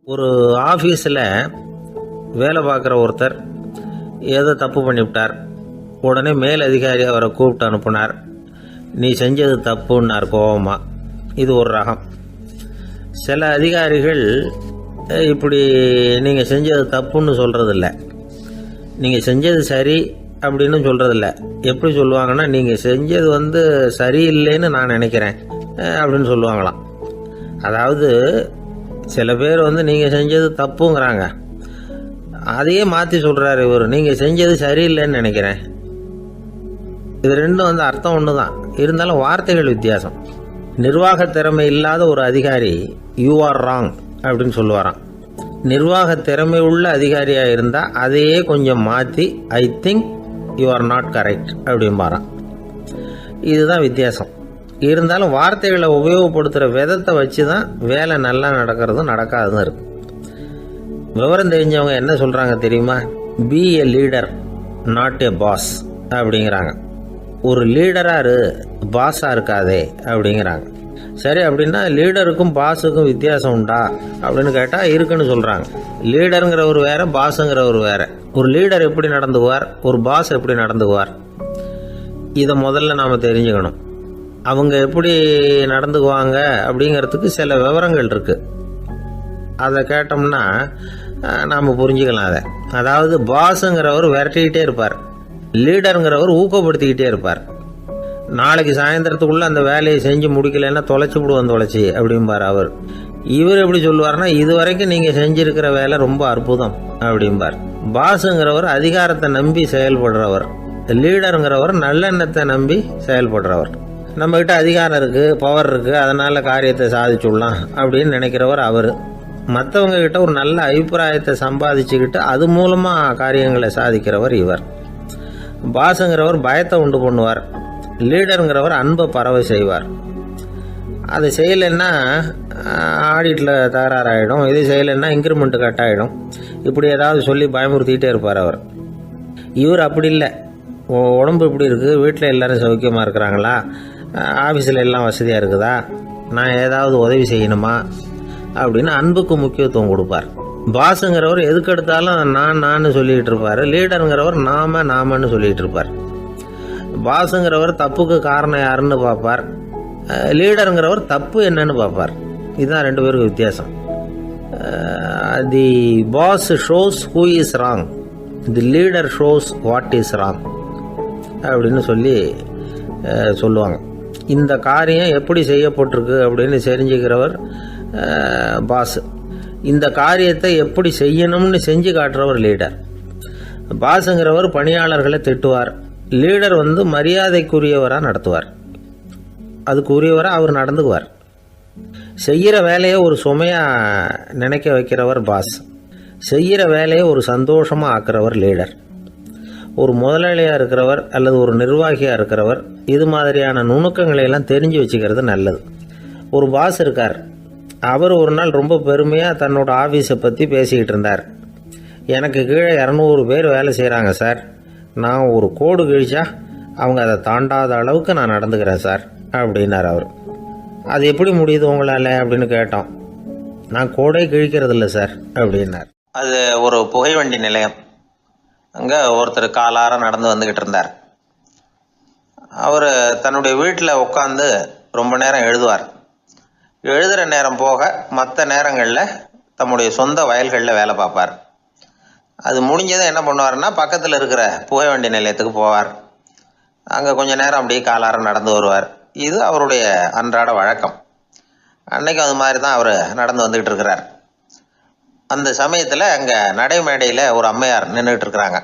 ஒரு ஆஃபீஸில் வேலை பார்க்குற ஒருத்தர் ஏதோ தப்பு பண்ணிவிட்டார். உடனே மேல் அதிகாரி அவரை கூப்பிட்டு அனுப்புனார். நீ செஞ்சது தப்புன்னார் கோபமா. இது ஒரு ரகம். சில அதிகாரிகள் இப்படி நீங்கள் செஞ்சது தப்புன்னு சொல்கிறதில்ல, நீங்கள் செஞ்சது சரி அப்படின்னு சொல்கிறதில்ல. எப்படி சொல்லுவாங்கன்னா, நீங்கள் செஞ்சது சரியில்லைன்னு நான் நினைக்கிறேன் அப்படின்னு சொல்லுவாங்களாம். அதாவது சில பேர் நீங்கள் செஞ்சது தப்புங்கிறாங்க, அதையே மாற்றி சொல்கிறாரு இவர், நீங்கள் செஞ்சது சரியில்லைன்னு நினைக்கிறேன். இது ரெண்டும் அர்த்தம் ஒன்று தான், இருந்தாலும் வார்த்தைகள் வித்தியாசம். நிர்வாக திறமை இல்லாத ஒரு அதிகாரி யூ ஆர் ராங் அப்படின்னு சொல்லுவாராம். நிர்வாக திறமை உள்ள அதிகாரியாக இருந்தால் அதையே கொஞ்சம் மாற்றி I think you are not correct அப்படிம்பாராம். இதுதான் வித்தியாசம். இருந்தாலும் வார்த்தைகளை உபயோகப்படுத்துகிற விதத்தை வச்சு தான் வேலை நல்லா நடக்கிறதும் நடக்காததும் இருக்குது. விவரம் தெரிஞ்சவங்க என்ன சொல்கிறாங்க தெரியுமா? Be a leader not a boss அப்படிங்கிறாங்க. ஒரு லீடராக பாஸாக இருக்காதே அப்படிங்கிறாங்க. சரி, அப்படின்னா லீடருக்கும் பாஸுக்கும் வித்தியாசம் உண்டா அப்படின்னு கேட்டால் இருக்குன்னு சொல்கிறாங்க. லீடருங்கிறவர் வேறு, பாஸுங்கிறவர் வேறு. ஒரு லீடர் எப்படி நடந்துக்குவார், ஒரு பாஸ் எப்படி நடந்துக்குவார், இதை முதல்ல நாம் தெரிஞ்சுக்கணும். அவங்க எப்படி நடந்துக்குவாங்க அப்படிங்கிறதுக்கு சில விவரங்கள் இருக்குது. அதை கேட்டோம்னா நாம் புரிஞ்சுக்கலாம் அதை. அதாவது பாஸுங்கிறவர் விரட்டிக்கிட்டே இருப்பார், லீடருங்கிறவர் ஊக்கப்படுத்திக்கிட்டே இருப்பார். நாளைக்கு சாயந்தரத்துக்குள்ளே அந்த வேலையை செஞ்சு முடிக்கலைன்னா தொலைச்சி விடுவோம் தொலைச்சி அப்படிம்பார் அவர். இவர் எப்படி சொல்லுவார்னா, இது வரைக்கும் நீங்கள் செஞ்சுருக்கிற வேலை ரொம்ப அற்புதம் அப்படிம்பார். பாஸுங்கிறவர் அதிகாரத்தை நம்பி செயல்படுறவர், லீடருங்கிறவர் நல்லெண்ணத்தை நம்பி செயல்படுறவர். நம்மக்கிட்ட அதிகாரம் இருக்குது, பவர் இருக்குது, அதனால் காரியத்தை சாதிச்சுடலாம் அப்படின்னு நினைக்கிறவர் அவர். மற்றவங்க கிட்ட ஒரு நல்ல அபிப்பிராயத்தை சம்பாதிச்சுக்கிட்டு அது மூலமாக காரியங்களை சாதிக்கிறவர் இவர். பாஸுங்கிறவர் பயத்தை உண்டு பண்ணுவார், லீடருங்கிறவர் அன்பை பரவ செய்வார். அதை செய்யலைன்னா ஆடிட்டில் தகராறாயிடும், இது செய்யலைன்னா இன்க்ரிமெண்ட்டு கட் ஆகிடும், இப்படி ஏதாவது சொல்லி பயமுறுத்திக்கிட்டே இருப்பார் அவர். இவர் அப்படி இல்லை. உடம்பு எப்படி இருக்குது, வீட்டில் எல்லோரும் சௌக்கியமாக இருக்கிறாங்களா, ஆஃபீஸில் எல்லாம் வசதியாக இருக்குதா, நான் ஏதாவது உதவி செய்யணுமா அப்படின்னு அன்புக்கு முக்கியத்துவம் கொடுப்பார். பாஸுங்கிறவர் எதுக்கெடுத்தாலும் நான் சொல்லிகிட்டு இருப்பார், லீடருங்கிறவர் நாமன்னு சொல்லிகிட்டு இருப்பார். பாஸுங்கிறவர் தப்புக்கு காரணம் யாருன்னு பார்ப்பார், லீடருங்கிறவர் தப்பு என்னன்னு பார்ப்பார். இதுதான் ரெண்டு பேருக்கு வித்தியாசம். The boss shows who is wrong, the leader shows what is wrong அப்படின்னு சொல்லுவாங்க. இந்த காரியம் எப்படி செய்யப்பட்டிருக்கு அப்படின்னு தெரிஞ்சுக்கிறவர் பாஸ். இந்த காரியத்தை எப்படி செய்யணும்னு செஞ்சு காட்டுறவர் லீடர். பாஸுங்கிறவர் பணியாளர்களை திட்டுவார், லீடர் மரியாதைக்குரியவராக நடத்துவார், அதுக்குரியவராக அவர் நடந்துக்குவார். செய்கிற வேலையை ஒரு சுமையாக நினைக்க வைக்கிறவர் பாஸ், செய்கிற வேலையை ஒரு சந்தோஷமாக ஆக்குறவர் லீடர். ஒரு முதலாளியாக இருக்கிறவர் அல்லது ஒரு நிர்வாகியாக இருக்கிறவர் இது மாதிரியான நுணுக்கங்களை எல்லாம் தெரிஞ்சு வச்சுக்கிறது நல்லது. ஒரு பாஸ் இருக்கார், அவர் ஒரு நாள் ரொம்ப பெருமையாக தன்னோட ஆஃபீஸை பற்றி பேசிக்கிட்டு இருந்தார். எனக்கு கீழே 200 பேர் வேலை செய்கிறாங்க சார், நான் ஒரு கோடு கிழிச்சா அவங்க அதை தாண்டாத அளவுக்கு நான் நடந்துக்கிறேன் சார் அப்படின்னார் அவர். அது எப்படி முடியுது உங்களால் அப்படின்னு கேட்டோம். நான் கோடே கிழிக்கிறதில்ல சார் அப்படின்னார். அது ஒரு புகைவண்டி நிலையம். அங்கே ஒருத்தர் காலார நடந்து வந்துக்கிட்டு இருந்தார். அவர் தன்னுடைய வீட்டில் உட்காந்து ரொம்ப நேரம் எழுதுவார். எழுதுகிற நேரம் போக மற்ற நேரங்களில் தம்முடைய சொந்த வயல்களில் வேலை பார்ப்பார். அது முடிஞ்சதும் என்ன பண்ணுவார்னா, பக்கத்தில் இருக்கிற புகைவண்டி நிலையத்துக்கு போவார். அங்கே கொஞ்சம் நேரம் அப்படியே காலார நடந்து வருவார். இது அவருடைய அன்றாட வழக்கம். அன்னைக்கு அது மாதிரி தான் அவர் நடந்து வந்துக்கிட்டு இருக்கிறார். அந்த சமயத்தில் அங்கே நடைமேடையில் ஒரு அம்மையார் நின்றுட்டு இருக்கிறாங்க.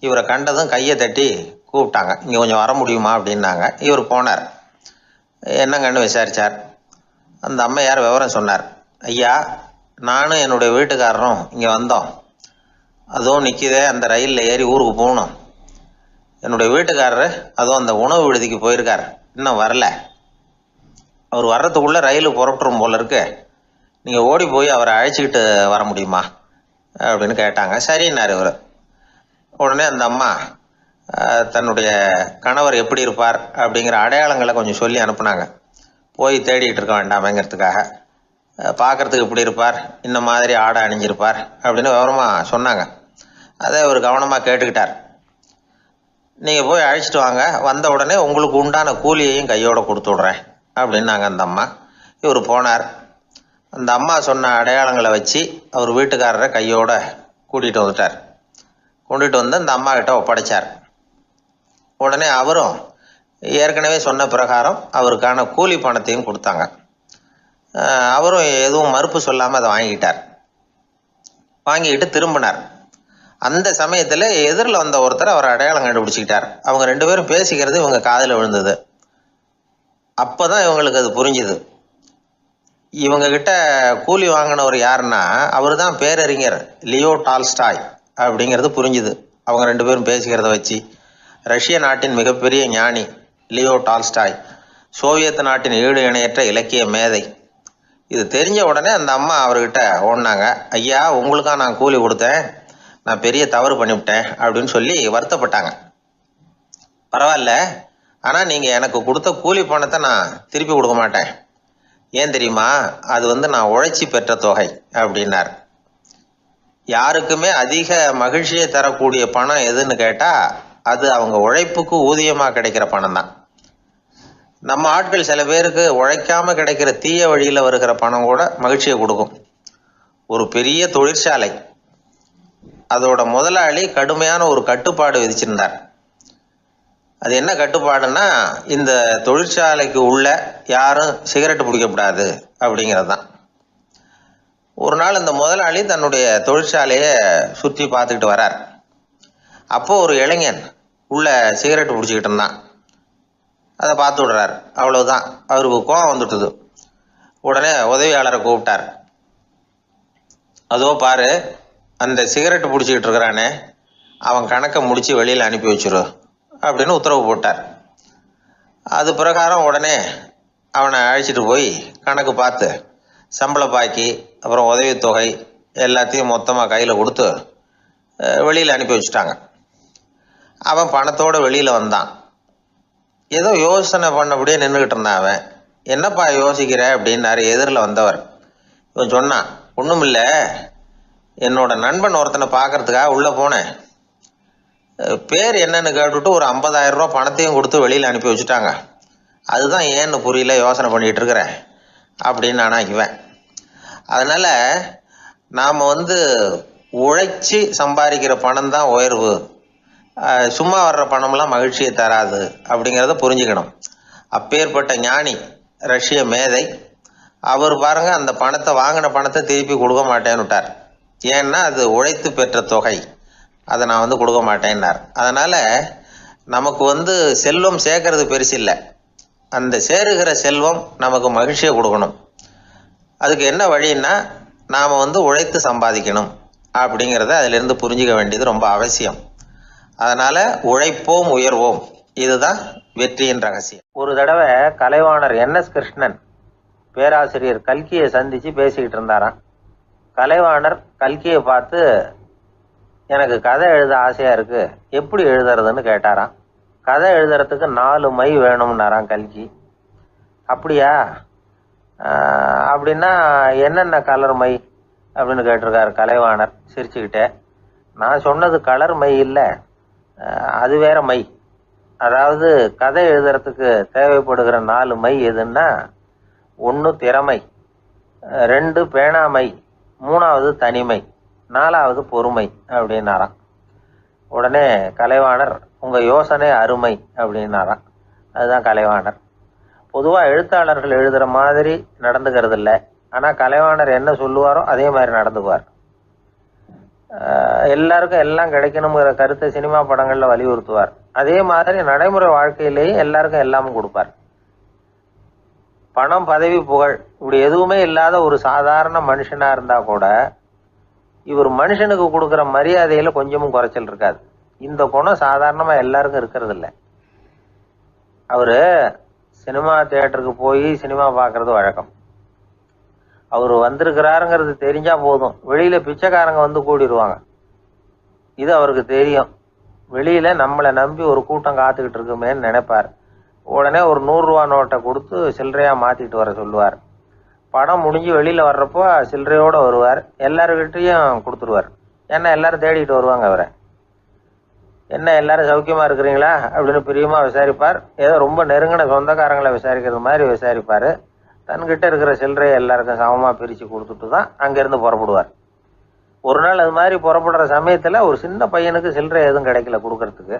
இவரை கண்டதும் கையை தட்டி கூப்பிட்டாங்க, இங்கே கொஞ்சம் வர முடியுமா அப்படின்னாங்க. இவர் போனார். என்னங்கன்னு விசாரித்தார். அந்த அம்மையார் விவரம் சொன்னார். ஐயா, நானும் என்னுடைய வீட்டுக்காரரும் இங்கே வந்தோம், அதுவும் நிற்கிதே அந்த ரயிலில் ஏறி ஊருக்கு போகணும். என்னுடைய வீட்டுக்காரரு அதுவும் அந்த உணவு விடுதிக்கு போயிருக்கார், இன்னும் வரல. அவர் வர்றதுக்குள்ளே ரயில் புறப்பட்டுரும் போல இருக்கு, நீங்கள் ஓடி போய் அவரை அழைச்சிக்கிட்டு வர முடியுமா அப்படின்னு கேட்டாங்க. சரின்னார் இவர். உடனே அந்த அம்மா தன்னுடைய கணவர் எப்படி இருப்பார் அப்படிங்கிற அடையாளங்களை கொஞ்சம் சொல்லி அனுப்புனாங்க. போய் தேடிக்கிட்டு இருக்க வேண்டாமேங்கிறதுக்காக. பார்க்குறதுக்கு இப்படி இருப்பார், இந்த மாதிரி ஆடை அணிஞ்சிருப்பார் அப்படின்னு விவரமாக சொன்னாங்க. அதை அவர் கவனமாக கேட்டுக்கிட்டார். நீங்கள் போய் அழைச்சிட்டு வாங்க, வந்த உடனே உங்களுக்கு உண்டான கூலியையும் கையோடு கொடுத்து விட்றேன் அப்படின்னாங்க அந்த அம்மா. இவர் போனார். அந்த அம்மா சொன்ன அடையாளங்களை வச்சு அவர் வீட்டுக்காரரை கையோடு கூட்டிகிட்டு வந்துட்டார். கொண்டுட்டு வந்து அந்த அம்மா கிட்ட ஒப்படைச்சார். உடனே அவரும் ஏற்கனவே சொன்ன பிரகாரம் அவருக்கான கூலி பணத்தையும் கொடுத்தாங்க. அவரும் எதுவும் மறுப்பு சொல்லாமல் அதை வாங்கிக்கிட்டார். வாங்கிக்கிட்டு திரும்பினார். அந்த சமயத்தில் எதிரில் வந்த ஒருத்தர் அவர் அடையாளம் கண்டுபிடிச்சிக்கிட்டார். அவங்க 2 பேரும் பேசிக்கிறது இவங்க காதில் விழுந்தது. அப்போ தான் இவங்களுக்கு அது புரிஞ்சுது. இவங்கக்கிட்ட கூலி வாங்கினவர் யாருன்னா அவர் தான் பேரறிஞர் லியோ டால்ஸ்டாய் அப்படிங்கிறது புரிஞ்சுது. அவங்க 2 பேரும் பேசிக்கிறத வச்சு ரஷ்ய நாட்டின் மிகப்பெரிய ஞானி லியோ டால்ஸ்டாய், சோவியத் நாட்டின் ஈடு இணையற்ற இலக்கிய மேதை. இது தெரிஞ்ச உடனே அந்த அம்மா அவர்கிட்ட ஓடினாங்க. ஐயா, உங்களுக்காக நான் கூலி கொடுத்தேன், நான் பெரிய தவறு பண்ணிவிட்டேன் அப்படின்னு சொல்லி வருத்தப்பட்டாங்க. பரவாயில்ல, ஆனால் நீங்கள் எனக்கு கொடுத்த கூலி பணத்தை நான் திருப்பி கொடுக்க மாட்டேன். ஏன் தெரியுமா? அது நான் உழைச்சி பெற்ற தொகை அப்படின்னார். யாருக்குமே அதிக மகிழ்ச்சியை தரக்கூடிய பணம் எதுன்னு கேட்டால் அது அவங்க உழைப்புக்கு ஊதியமாக கிடைக்கிற பணம் தான். நம்ம ஆட்கள் சில பேருக்கு உழைக்காமல் கிடைக்கிற தீய வழியில் வருகிற பணம் கூட மகிழ்ச்சியை கொடுக்கும். ஒரு பெரிய தொழிற்சாலை, அதோட முதலாளி கடுமையான ஒரு கட்டுப்பாடு விதிச்சிருந்தார். அது என்ன கட்டுப்பாடுன்னா, இந்த தொழிற்சாலைக்கு உள்ள யாரும் சிகரெட்டு பிடிக்கக்கூடாது அப்படிங்கிறது தான். ஒரு நாள் இந்த முதலாளி தன்னுடைய தொழிற்சாலையை சுற்றி பார்த்துக்கிட்டு வரார். அப்போ ஒரு இளைஞன் உள்ள சிகரெட்டு பிடிச்சிக்கிட்டு இருந்தான். அதை பார்த்து விடுறார். அவ்வளவுதான், அவருக்கு கோபம் வந்துட்டுது. உடனே உதவியாளரை கூப்பிட்டார். அதோ பாரு, அந்த சிகரெட்டு பிடிச்சிக்கிட்டு இருக்கிறானே, அவன் கணக்கை முடித்து வெளியில் அனுப்பி வச்சிரு அப்படின்னு உத்தரவு போட்டார். அது பிரகாரம் உடனே அவனை அழைச்சிட்டு போய் கணக்கு பார்த்து சம்பள பாக்கி அப்புறம் உதவித்தொகை எல்லாத்தையும் மொத்தமாக கையில் கொடுத்து வெளியில் அனுப்பி வச்சுட்டாங்க. அவன் பணத்தோடு வெளியில் வந்தான். ஏதோ யோசனை பண்ணபடியே நின்றுக்கிட்டு இருந்தான். அவன் என்னப்பா யோசிக்கிற அப்படின்னாரு எதிரில் வந்தவர். இவன் சொன்னான், ஒன்றும் இல்லை, என்னோட நண்பன் ஒருத்தனை பார்க்கறதுக்காக உள்ளே போனேன். பேர் என்னன்னு கேட்டுவிட்டு ஒரு 50,000 ரூபா பணத்தையும் கொடுத்து வெளியில் அனுப்பி வச்சுட்டாங்க. அதுதான் ஏன்னு புரியல, யோசனை பண்ணிகிட்டு இருக்கிறேன் அப்படின்னு நானாக்குவேன். அதனால் நாம் உழைச்சி சம்பாதிக்கிற பணம் தான் உயர்வு, சும்மா வர்ற பணம்லாம் மகிழ்ச்சியை தராது அப்படிங்கிறத புரிஞ்சுக்கணும். அப்பேற்பட்ட ஞானி ரஷ்ய மேதை அவர் பாருங்க, அந்த பணத்தை வாங்கின பணத்தை திருப்பி கொடுக்க மாட்டேன்னு விட்டார். ஏன்னா அது உழைத்து பெற்ற தொகை, அதை நான் கொடுக்க மாட்டேன்னார். அதனால் நமக்கு செல்வம் சேர்க்கறது பெருசு இல்லை, அந்த சேருகிற செல்வம் நமக்கு மகிழ்ச்சியை கொடுக்கணும். அதுக்கு என்ன வழின்னா, நாம் உழைத்து சம்பாதிக்கணும் அப்படிங்கிறத அதிலிருந்து புரிஞ்சிக்க வேண்டியது ரொம்ப அவசியம். அதனால் உழைப்போம் உயர்வோம், இதுதான் வெற்றியின் ரகசியம். ஒரு தடவை கலைவாணர் NS கிருஷ்ணன் பேராசிரியர் கல்கியை சந்தித்து பேசிக்கிட்டு இருந்தாராம். கலைவாணர் கல்கியை பார்த்து, எனக்கு கதை எழுத ஆசையாக இருக்குது, எப்படி எழுதுறதுன்னு கேட்டாராம். கதை எழுதுறதுக்கு 4 மை வேணும்னாராம் கல்கி. அப்படியா, அப்படின்னா என்னென்ன கலர் மை அப்படின்னு கேட்டிருக்காரு கலைவாணர் சிரிச்சுக்கிட்டே. நான் சொன்னது கலர் மை இல்லை, அது வேற மை. அதாவது கதை எழுதுறதுக்கு தேவைப்படுகிற 4 மை எதுன்னா, 1 திறமை, 2 பேணாமை, 3வது தனிமை, 4வது பொறுமை அப்படின்னாராம். உடனே கலைவாணர், உங்கள் யோசனை அருமை அப்படின்னாராம். அதுதான் கலைவாணர். பொதுவாக எழுத்தாளர்கள் எழுதுகிற மாதிரி நடந்துக்கிறது இல்லை, ஆனால் கலைவாணர் என்ன சொல்லுவாரோ அதே மாதிரி நடந்துக்குவார். எல்லாருக்கும் எல்லாம் கிடைக்கணுங்கிற கருத்தை சினிமா படங்களில் வலியுறுத்துவார். அதே மாதிரி நடைமுறை வாழ்க்கையிலேயே எல்லாருக்கும் எல்லாமும் கொடுப்பார். பணம், பதவி, புகழ் இப்படி எதுவுமே இல்லாத ஒரு சாதாரண மனுஷனாக இருந்தால் கூட இவர் மனுஷனுக்கு கொடுக்குற மரியாதையில் கொஞ்சமும் குறைச்சல் இருக்காது. இந்த குணம் சாதாரணமாக எல்லாருக்கும் இருக்கிறது இல்லை. அவர் சினிமா தியேட்டருக்கு போய் சினிமா பார்க்குறது வழக்கம். அவர் வந்திருக்கிறாருங்கிறது தெரிஞ்சால் போதும், வெளியில் பிச்சைக்காரங்க கூடிடுவாங்க. இது அவருக்கு தெரியும். வெளியில் நம்மளை நம்பி ஒரு கூட்டம் காத்துக்கிட்டு இருக்குமேன்னு நினைப்பார். உடனே ஒரு 100 ரூபா நோட்டை கொடுத்து சில்லறையாக மாற்றிட்டு வர சொல்லுவார். படம் முடிஞ்சு வெளியில் வர்றப்போ சில்லறையோடு வருவார். எல்லாருக்கிட்டையும் கொடுத்துருவார். ஏன்னா எல்லாரும் தேடிட்டு வருவாங்க அவரை. என்ன எல்லாரும் சௌக்கியமாக இருக்கிறீங்களா அப்படின்னு பிரியமாக விசாரிப்பார். ஏதோ ரொம்ப நெருங்கின சொந்தக்காரங்களை விசாரிக்கிறது மாதிரி விசாரிப்பார். தன்கிட்ட இருக்கிற சில்லறையை எல்லாருக்கும் சமமாக பிரித்து கொடுத்துட்டு தான் அங்கேருந்து புறப்படுவார். ஒரு நாள் அது மாதிரி புறப்படுற சமயத்தில் ஒரு சின்ன பையனுக்கு சில்லறை எதுவும் கிடைக்கல கொடுக்கறதுக்கு.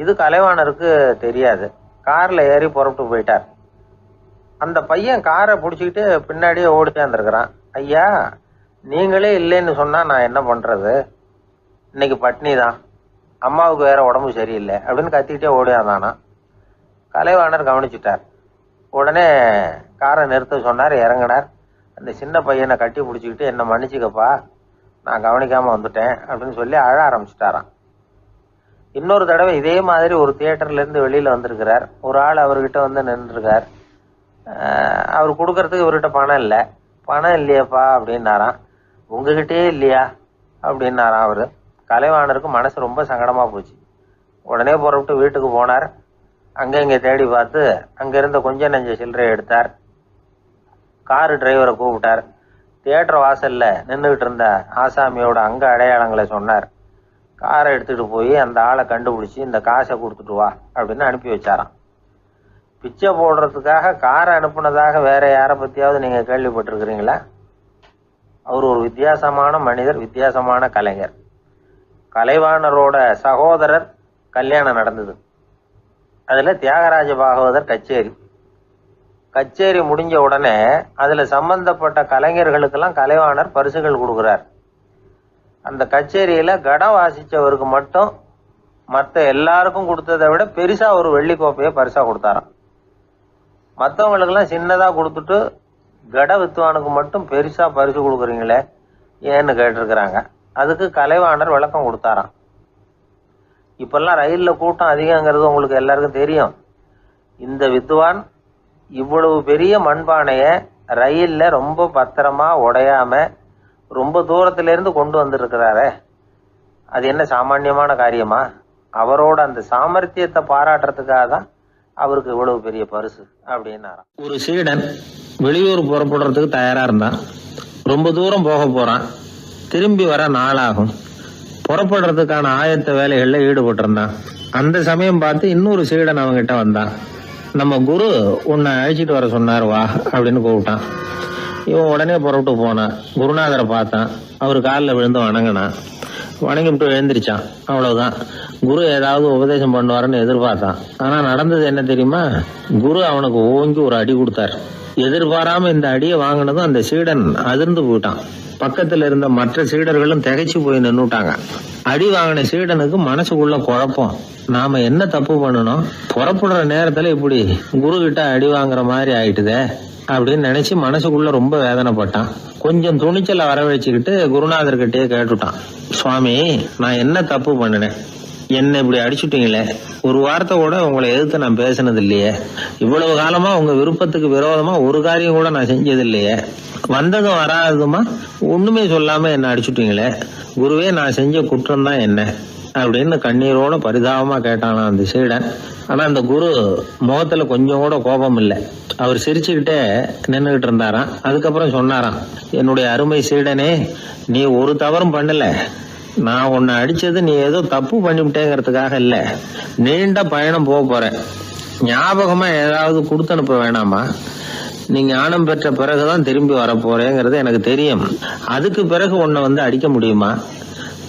இது கலைவாணருக்கு தெரியாது. காரில் ஏறி புறப்பட்டு போயிட்டார். அந்த பையன் காரை பிடிச்சிக்கிட்டு பின்னாடியே ஓடிச்சாந்துருக்கிறான். ஐயா, நீங்களே இல்லைன்னு சொன்னால் நான் என்ன பண்ணுறது? இன்னைக்கு பட்னி தான், அம்மாவுக்கு வேற உடம்பு சரியில்லை அப்படின்னு கத்திக்கிட்டே ஓடியாந்தானா. கலைவாணர் கவனிச்சுட்டார். உடனே காரை நிறுத்த சொன்னார். இறங்கினார். அந்த சின்ன பையனை கட்டி பிடிச்சிக்கிட்டு என்னை மன்னிச்சுக்கப்பா, நான் கவனிக்காமல் வந்துட்டேன் அப்படின்னு சொல்லி அழ ஆரம்பிச்சிட்டாராம். இன்னொரு தடவை இதே மாதிரி ஒரு தியேட்டர்லேருந்து வெளியில் வந்திருக்கிறார். ஒரு ஆள் அவர்கிட்ட வந்து நின்றுருக்கார். அவர் கொடுக்கறதுக்கு இவர்கிட்ட பணம் இல்லை. பணம் இல்லையாப்பா அப்படின்னாராம். உங்ககிட்டே இல்லையா அப்படின்னாராம் அவர். கலைவாணருக்கு மனசு ரொம்ப சங்கடமாக போச்சு. உடனே புறப்பட்டு வீட்டுக்கு போனார். அங்கே இங்கே தேடி பார்த்து அங்கே இருந்த கொஞ்சம் நெஞ்ச சில்லறையை எடுத்தார். காரு டிரைவரை கூப்பிட்டார். தியேட்டர் வாசலில் நின்றுக்கிட்டு இருந்த ஆசாமியோட அங்க அடையாளங்களை சொன்னார். காரை எடுத்துகிட்டு போய் அந்த ஆளை கண்டுபிடிச்சி இந்த காசை கொடுத்துட்டு வா அப்படின்னு அனுப்பி வச்சாராம். பிச்சை போடுறதுக்காக காரை அனுப்புனதாக வேற யாரை பற்றியாவது நீங்கள் கேள்விப்பட்டிருக்கிறீங்களா? அவர் ஒரு வித்தியாசமான மனிதர், வித்தியாசமான கலைஞர். கலைவாணரோட சகோதரர் கல்யாணம் நடந்தது. அதில் தியாகராஜ பாகவதர் கச்சேரி முடிஞ்ச உடனே அதில் சம்பந்தப்பட்ட கலைஞர்களுக்கெல்லாம் கலைவாணர் பரிசுகள் கொடுக்குறார். அந்த கச்சேரியில் கடம் வாசித்தவருக்கு மட்டும் மற்ற எல்லாருக்கும் கொடுத்ததை விட பெருசாக ஒரு வெள்ளி கோப்பையை பரிசாக கொடுத்தாராம். மற்றவங்களுக்கெல்லாம் சின்னதாக கொடுத்துட்டு கட வித்துவானுக்கு மட்டும் பெருசாக பரிசு கொடுக்குறீங்களே ஏன்னு கேட்டிருக்கிறாங்க. அதுக்கு கலைவாணர் விளக்கம் கொடுத்தாராம். இப்பெல்லாம் ரயிலில் கூட்டம் அதிகங்கிறது உங்களுக்கு எல்லாருக்கும் தெரியும். இந்த வித்துவான் இவ்வளவு பெரிய மண்பானையை ரயிலில் ரொம்ப பத்திரமா உடையாம ரொம்ப தூரத்திலிருந்து கொண்டு வந்திருக்கிறாரே, அது என்ன சாமானியமான காரியமா? அவரோட அந்த சாமர்த்தியத்தை பாராட்டுறதுக்காக தான் அவருக்கு இவ்வளவு பெரிய பரிசு அப்படின்னாராம். ஒரு சீடன் வெளியூர் புறப்படுறதுக்கு தயாரா இருந்தான். ரொம்ப தூரம் போக போறான். திரும்பி வர நாளாகும். புறப்படுறதுக்கான ஆயத்த வேலைகளில் ஈடுபட்டிருந்தான். அந்த சமயம் பார்த்து இன்னொரு சீடன் அவங்ககிட்ட வந்தான். நம்ம குரு உன்னை அழைச்சிட்டு வர சொன்னார், வா அப்படின்னு கூப்பிட்டான். இவன் உடனே புறப்பட்டு போனான். குருநாதரை பார்த்தான். அவர் காலில் விழுந்து வணங்கினான். வணங்கிவிட்டு எழுந்திரிச்சான். அவ்வளவுதான். குரு ஏதாவது உபதேசம் பண்ணுவாருன்னு எதிர்பார்த்தான். ஆனா நடந்தது என்ன தெரியுமா? குரு அவனுக்கு ஓங்கி ஒரு அடி கொடுத்தார். எதிர்பாராம இந்த அடியை வாங்கினதும் அந்த சீடன் அதிர்ந்து போயிட்டான். பக்கத்துல இருந்த மற்ற சீடர்களும் திகைச்சு போய் நின்னுட்டாங்க. அடி வாங்கின சீடனுக்கு மனசுக்குள்ள குழப்பம். நாம என்ன தப்பு பண்ணணும்? புறப்படுற நேரத்துல இப்படி குரு கிட்ட அடி வாங்குற மாதிரி ஆயிட்டுதே அப்படின்னு நினைச்சு மனசுக்குள்ள ரொம்ப வேதனைப்பட்டான். கொஞ்சம் துணிச்சலை வரவழைச்சுக்கிட்டு குருநாதர்கிட்டயே கேட்டுட்டான். சுவாமி, நான் என்ன தப்பு பண்ணினேன்? என்ன இப்படி அடிச்சுட்டீங்களே? ஒரு வார்த்தை கூட உங்களை எதிர்த்து நான் பேசினது இல்லையே. இவ்வளவு காலமா உங்க விருப்பத்துக்கு விரோதமா ஒரு காரியம் கூட நான் செஞ்சது இல்லையே. வந்ததும் வராததுமா ஒண்ணுமே சொல்லாம என்ன அடிச்சுட்டீங்களே. குருவே, நான் செஞ்ச குற்றம் தான் என்ன அப்படின்னு கண்ணீரோட பரிதாபமா கேட்டானா அந்த சீடன். ஆனா அந்த குரு முகத்துல கொஞ்சம் கூட கோபம் இல்லை. அவர் சிரிச்சுக்கிட்டே நின்றுகிட்டு இருந்தாராம். அதுக்கப்புறம் சொன்னாராம், என்னுடைய அருமை சீடனே, நீ ஒரு தவறும் பண்ணல. நான் உன்னை அடிச்சது நீ ஏதோ தப்பு பண்ணிவிட்டேங்கிறதுக்காக இல்ல. நீண்ட பயணம் போக போறேன். ஞாபகமா ஏதாவது கொடுத்து அனுப்ப வேணாமா? நீ ஞானம் பெற்ற பிறகுதான் திரும்பி வர போறேங்கிறது எனக்கு தெரியும். அதுக்கு பிறகு உன்னை வந்து அடிக்க முடியுமா?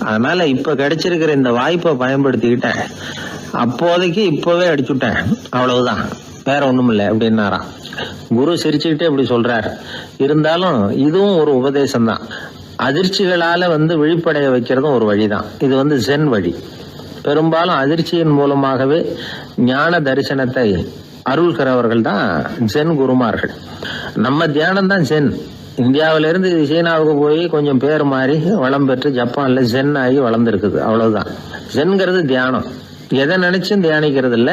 அதனால இப்ப கிடைச்சிருக்கிற இந்த வாய்ப்பை பயன்படுத்திக்கிட்டேன். அப்போதைக்கு இப்பவே அடிச்சுட்டேன், அவ்வளவுதான், வேற ஒண்ணும் இல்லை அப்படின்னாராம். குரு சிரிச்சுக்கிட்டே இப்படி சொல்றார். இருந்தாலும் இதுவும் ஒரு உபதேசம் தான். அதிர்ச்சிகளால விழிப்படைய வைக்கிறதும் ஒரு வழிதான். இது ஜென் வழி. பெரும்பாலும் அதிர்ச்சியின் மூலமாகவே ஞான தரிசனத்தை அருள்கிறவர்கள் தான் ஜென் குருமார்கள். நம்ம தியானம் தான் ஜென். இந்தியாவிலிருந்து சீனாவுக்கு போய் கொஞ்சம் பேர் மாறி வளம் பெற்று ஜப்பான்ல ஜென் ஆகி வளர்ந்துருக்குது, அவ்வளவுதான். ஜென்கிறது தியானம். எதை நினைச்சும் தியானிக்கிறது இல்ல,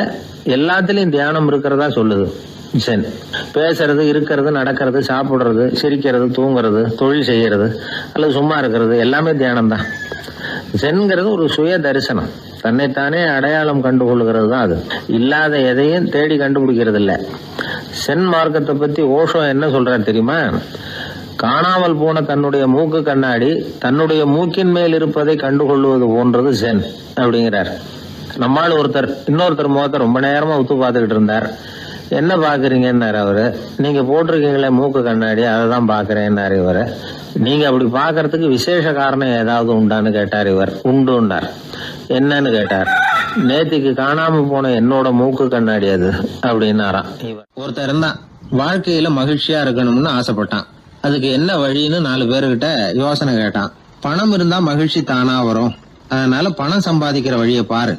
எல்லாத்திலையும் தியானம் இருக்கிறதா சொல்லுது ஜென். பேசுறது, இருக்கிறது, நடக்கிறது, சாப்பிடுறது, சிரிக்கிறது, தூங்குறது, தொழில் செய்யறது அல்லது சும்மா இருக்கிறது எல்லாமே தியானம் தான். ஜென்கிறது ஒரு சுய தரிசனம். தன்னைத்தானே அடையாளம் கண்டுகொள்கிறது தான் அது. இல்லாத எதையும் தேடி கண்டுபிடிக்கிறது இல்லை. சென் மார்க்கத்தை பத்தி ஓஷோ என்ன சொல்றாரு தெரியுமா? காணாமல் போன தன்னுடைய மூக்கு கண்ணாடி தன்னுடைய மூக்கின் மேல் இருப்பதை கண்டுகொள்வது போன்றது சென் அப்படிங்கிறார். நம்மால் இன்னொருத்தர் முகத்தை ரொம்ப நேரமா உத்து பார்த்துக்கிட்டு இருந்தார். என்ன பாக்குறீங்கன்னாரு அவரு. நீங்க போட்டிருக்கீங்களே மூக்கு கண்ணாடி, அதை தான் பாக்குறேன்னாரு இவரு. நீங்க அப்படி பாக்குறதுக்கு விசேஷ காரணம் ஏதாவது உண்டான்னு கேட்டார் இவர். உண்டுன்னார். என்னன்னு கேட்டார். நேத்திக்கு காணாம போன என்னோட மூக்கு கண்ணாடி அது அப்படின்னாராம் இவர். ஒருத்தர் இருந்தான், வாழ்க்கையில மகிழ்ச்சியா இருக்கணும்னு ஆசைப்பட்டான். அதுக்கு என்ன வழின்னு 4 பேருகிட்ட யோசனை கேட்டான். பணம் இருந்தா மகிழ்ச்சி தானா வரும், அதனால பணம் சம்பாதிக்கிற வழியை பாரு,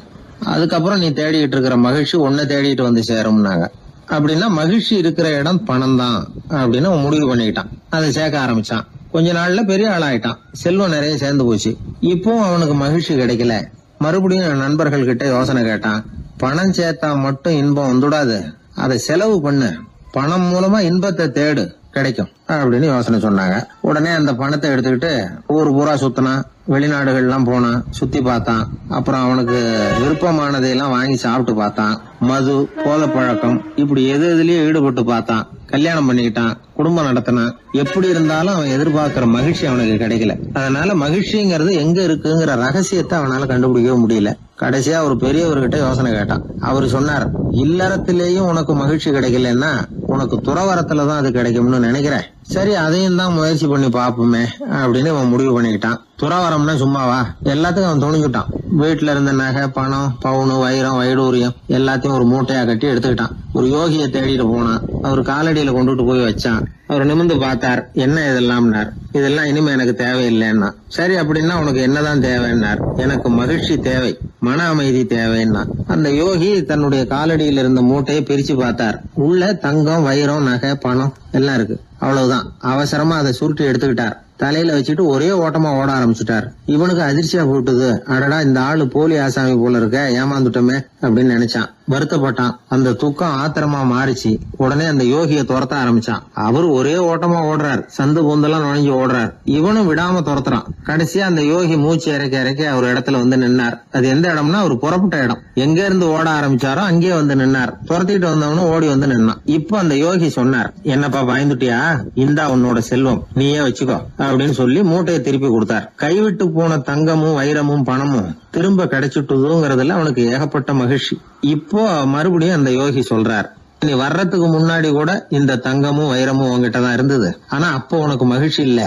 அதுக்கப்புறம் நீ தேடிட்டு இருக்கிற மகிழ்ச்சி உன்னை தேடிட்டு வந்து சேரும்னாங்க. அப்படின்னா மகிழ்ச்சி இருக்கிற இடம் பணம் தான் அப்படின்னு அவன் முடிவு பண்ணிக்கிட்டான். அதை சேர்க்க ஆரம்பிச்சான். கொஞ்ச நாள்ல பெரிய ஆளாயிட்டான். செல்வம் நிறைய சேர்ந்து போச்சு. இப்போ அவனுக்கு மகிழ்ச்சி கிடைக்கல. மறுபடியும் நண்பர்கள் கிட்ட யோசனை கேட்டான். பணம் சேர்த்தா மட்டும் இன்பம் வந்துடாது, அதை செலவு பண்ணு, பணம் மூலமா இன்பத்தை தேடு, கிடைக்கும் அப்படின்னு யோசனை சொன்னாங்க. உடனே அந்த பணத்தை எடுத்துக்கிட்டு ஊர் பூரா சுத்தினான். வெளிநாடுகள்லாம் போனான், சுத்தி பார்த்தான். அப்புறம் அவனுக்கு விருப்பமானதையெல்லாம் வாங்கி சாப்பிட்டு பார்த்தான். மது, போதை பழக்கம், இப்படி எதுலயும் ஈடுபட்டு பார்த்தான். கல்யாணம் பண்ணிக்கிட்டான், குடும்பம் நடத்தினான். எப்படி இருந்தாலும் அவன் எதிர்பார்க்கிற மகிழ்ச்சி அவனுக்கு கிடைக்கல. அதனால மகிழ்ச்சிங்கிறது எங்க இருக்குங்கிற ரகசியத்தை அவனால கண்டுபிடிக்கவே முடியல. கடைசியா ஒரு பெரியவர்கிட்ட யோசனை கேட்டான். அவரு சொன்னார், இல்லறத்திலேயும் உனக்கு மகிழ்ச்சி கிடைக்கலன்னா உனக்கு துறவரத்துலதான் அது கிடைக்கும்னு நினைக்கிறேன். சரி, அதையும் தான் முயற்சி பண்ணி பாப்போமே அப்படின்னு அவன் முடிவு பண்ணிக்கிட்டான். துறவரம்னா சும்மாவா? எல்லாத்துக்கும் அவன் துணிஞ்சுட்டான். வீட்டுல இருந்த நகை, பணம், பவுனு, வைரம், வைடூரியம் எல்லாத்தையும் ஒரு மூட்டையா கட்டி எடுத்துக்கிட்டான். ஒரு யோகியை தேடிட்டு போனான். அவர் காலடியில கொண்டுட்டு போய் வச்சான். அவர் நிமிர்ந்து பார்த்தார். என்ன இதெல்லாம்னார். இதெல்லாம் இனிமே எனக்கு தேவையில்லைன்னா. சரி, அப்படின்னா உனக்கு என்னதான் தேவைன்னார். எனக்கு மகிழ்ச்சி தேவை, மன அமைதி தேவைன்னா. அந்த யோகி தன்னுடைய காலடியில் இருந்த மூட்டையை பிரிச்சு பார்த்தார். உள்ள தங்கம், வைரம், நகை, பணம் எல்லாம் இருக்கு. அவ்வளவுதான். அவசரமா அதை சுருட்டி எடுத்துக்கிட்டார். தலையில வச்சுட்டு ஒரே ஓட்டமா ஓட ஆரம்பிச்சுட்டார். இவனுக்கு அதிர்ச்சியா போட்டுது. அடடா, இந்த ஆளு போலி ஆசாமி போல இருக்க, ஏமாந்துட்டோமே அப்படின்னு நினைச்சான். வருத்தப்பட்டான். அந்த துக்கம் ஆத்திரமா மாறிச்சு. உடனே அந்த யோகியை துரத்த ஆரம்பிச்சான். அவரு ஒரே ஓட்டமா ஓடுறார். சந்து பூந்தெல்லாம் நுழைஞ்சு ஓடுறார். இவனும் விடாம துரத்துறான். கடைசியா அந்த யோகி மூச்சு இறக்க ஒரு இடத்துல வந்து நின்னார். அது எந்த இடம்னா ஒரு புறப்பட்ட இடம். எங்க இருந்து ஓட ஆரம்பிச்சாரோ அங்கேயே வந்து நின்னார். துரத்திட்டு வந்தவனும் ஓடி வந்து நின்னான். இப்ப அந்த யோகி சொன்னார், என்னப்பா பயந்துட்டியா? இந்தா உன்னோட செல்வம், நீயே வச்சுக்கோ அப்படின்னு சொல்லி மூட்டையை திருப்பி கொடுத்தார். கைவிட்டு போன தங்கமும், வைரமும், பணமும் திரும்ப கிடைச்சிட்டுதுங்கிறதுல அவனுக்கு ஏகப்பட்ட மகிழ்ச்சி. இப்போ மறுபடியும் அந்த யோகி சொல்றார், நீ வர்றதுக்கு முன்னாடி கூட இந்த தங்கமும் வைரமும் உங்ககிட்டதான் இருந்தது. ஆனா அப்போ உனக்கு மகிழ்ச்சி இல்ல.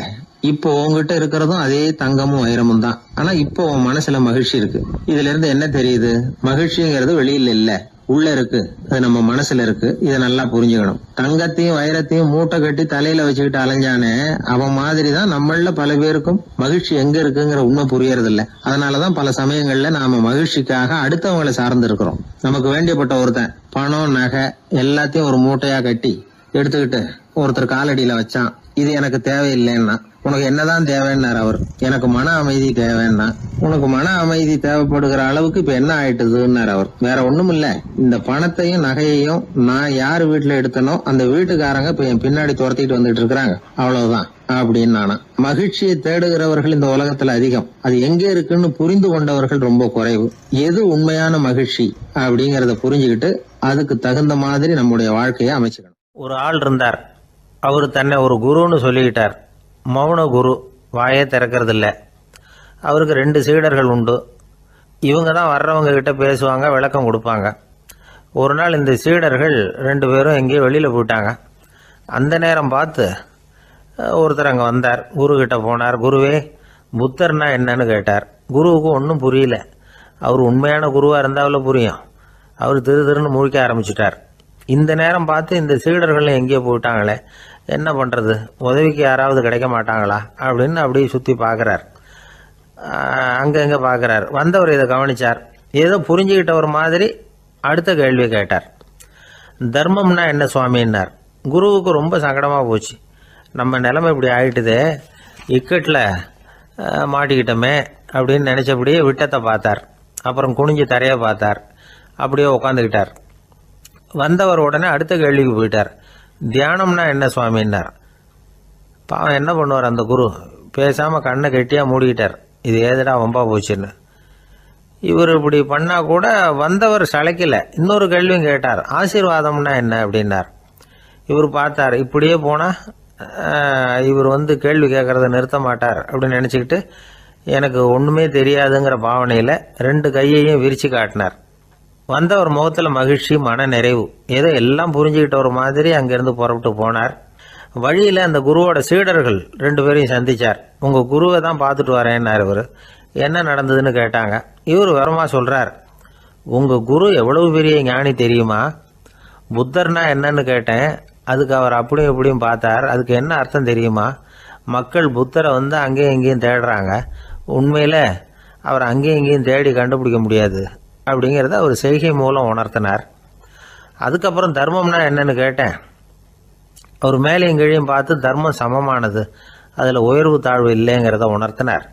இப்போ உங்ககிட்ட இருக்கிறதும் அதே தங்கமும் வைரமும் தான். ஆனா இப்போ உன் மனசுல மகிழ்ச்சி இருக்கு. இதுல இருந்து என்ன தெரியுது? மகிழ்ச்சிங்கிறது வெளியில இல்ல, உள்ள இருக்கு. அது நம்ம மனசுல இருக்கு. இதை நல்லா புரிஞ்சுக்கணும். தங்கத்தையும் வைரத்தையும் மூட்டை கட்டி தலையில வச்சுக்கிட்டு அலைஞ்சானே, அவன் மாதிரிதான் நம்மள பல பேருக்கும் மகிழ்ச்சி எங்க இருக்குங்கிற உண்மை புரியறது இல்ல. அதனாலதான் பல சமயங்கள்ல நாம மகிழ்ச்சிக்காக அடுத்தவங்களை சார்ந்து இருக்கிறோம். நமக்கு வேண்டியப்பட்ட ஒருத்தன் பணம், நகை எல்லாத்தையும் ஒரு மூட்டையா கட்டி எடுத்துக்கிட்டு ஒருத்தர் காலடியில வச்சான். இது எனக்கு தேவையில்லைன்னா. உனக்கு என்னதான் தேவைன்னார் அவர். எனக்கு மன அமைதி தேவைன்னா. உனக்கு மன அமைதி தேவைப்படுகிற அளவுக்கு இப்ப என்ன ஆயிட்டுதுன்னார் அவர். வேற ஒண்ணும் இல்ல, இந்த பணத்தையும் நகையையும் நான் யாரு வீட்டுல எடுத்தனோ அந்த வீட்டுக்காரங்க இப்ப என் பின்னாடி துரத்திட்டு வந்துட்டு இருக்கிறாங்க, அவ்வளவுதான் அப்படின்னு நானா. மகிழ்ச்சியை தேடுகிறவர்கள் இந்த உலகத்துல அதிகம். அது எங்க இருக்குன்னு புரிந்து கொண்டவர்கள் ரொம்ப குறைவு. எது உண்மையான மகிழ்ச்சி அப்படிங்கறத புரிஞ்சுக்கிட்டு அதுக்கு தகுந்த மாதிரி நம்முடைய வாழ்க்கையை அமைச்சுக்கணும். ஒரு ஆள் இருந்தார். அவரு தன்னை ஒரு குருன்னு சொல்லிக்கிட்டார். மௌன குரு, வாயே திறக்கிறது இல்லை. அவருக்கு 2 சீடர்கள் உண்டு. இவங்க தான் வர்றவங்க கிட்ட பேசுவாங்க, விளக்கம் கொடுப்பாங்க. ஒரு நாள் இந்த சீடர்கள் 2 பேரும் எங்கேயோ வெளியில் போயிட்டாங்க. அந்த நேரம் பார்த்து ஒருத்தர் அங்கே வந்தார். குரு கிட்ட போனார். குருவே, புத்தர்னா என்னன்னு கேட்டார். குருவுக்கு ஒன்றும் புரியல. அவர் உண்மையான குருவாக இருந்தாவில் புரியும். அவர் திருன்னு முழிக்க ஆரம்பிச்சிட்டார். இந்த நேரம் பார்த்து இந்த சீடர்கள் எங்கேயோ போயிட்டாங்களே, என்ன பண்ணுறது, உதவிக்கு யாராவது கிடைக்க மாட்டாங்களா அப்படின்னு அப்படியே சுற்றி பார்க்குறார். அங்கங்கே பார்க்குறார். வந்தவர் இதை கவனிச்சார். ஏதோ புரிஞ்சுக்கிட்ட ஒரு மாதிரி அடுத்த கேள்வி கேட்டார். தர்மம்னா என்ன சுவாமின்னார். குருவுக்கு ரொம்ப சங்கடமாக போச்சு. நம்ம நிலைமை இப்படி ஆகிட்டுதே, இக்கட்டில் மாட்டிக்கிட்டோமே அப்படின்னு நினச்சபடியே விட்டத்தை பார்த்தார். அப்புறம் குனிஞ்சு தரையை பார்த்தார். அப்படியே உட்காந்துக்கிட்டார். வந்தவர் உடனே அடுத்த கேள்விக்கு போயிட்டார். தியானம்னா என்ன சுவாமின்னார். பாவம் என்ன பண்ணுவார் அந்த குரு, பேசாமல் கண்ணை கெட்டியாக மூடிக்கிட்டார். இது ஏதடா வம்பா போச்சுன்னு. இவர் இப்படி பண்ணால் கூட வந்தவர் சளைக்கல. இன்னொரு கேள்வியும் கேட்டார். ஆசீர்வாதம்னா என்ன அப்படின்னார். இவர் பார்த்தார், இப்படியே போனால் இவர் கேள்வி கேட்குறத நிறுத்த மாட்டார் அப்படின்னு நினச்சிக்கிட்டு எனக்கு ஒன்றுமே தெரியாதுங்கிற பாவனையில் 2 கையையும் விரித்து காட்டினார். வந்தவர் முகத்தில் மகிழ்ச்சி, மன நிறைவு, ஏதோ எல்லாம் புரிஞ்சுக்கிட்ட ஒரு மாதிரி அங்கேருந்து புறப்பட்டு போனார். வழியில் அந்த குருவோட சீடர்கள் 2 பேரையும் சந்தித்தார். உங்கள் குருவை தான் பார்த்துட்டு வரேன்னார் இவர். என்ன நடந்ததுன்னு கேட்டாங்க. இவர் விவரமாக சொல்கிறார். உங்கள் குரு எவ்வளவு பெரிய ஞானி தெரியுமா? புத்தர்னா என்னன்னு கேட்டேன். அதுக்கு அவர் அப்படியும் இப்படியும் பார்த்தார். அதுக்கு என்ன அர்த்தம் தெரியுமா? மக்கள் புத்தரை அங்கேயும் இங்கேயும் தேடுறாங்க. உண்மையில் அவர் அங்கேயும் இங்கேயும் தேடி கண்டுபிடிக்க முடியாது அப்படிங்கிறத அவர் செய்கை மூலம் உணர்த்தினார். அதுக்கப்புறம் தர்மம்னா என்னன்னு கேட்டேன். அவர் மேலேயும் கீழையும் பார்த்து தர்மம் சமமானது, அதில் உயர்வு தாழ்வு இல்லைங்கிறத உணர்த்தினார்.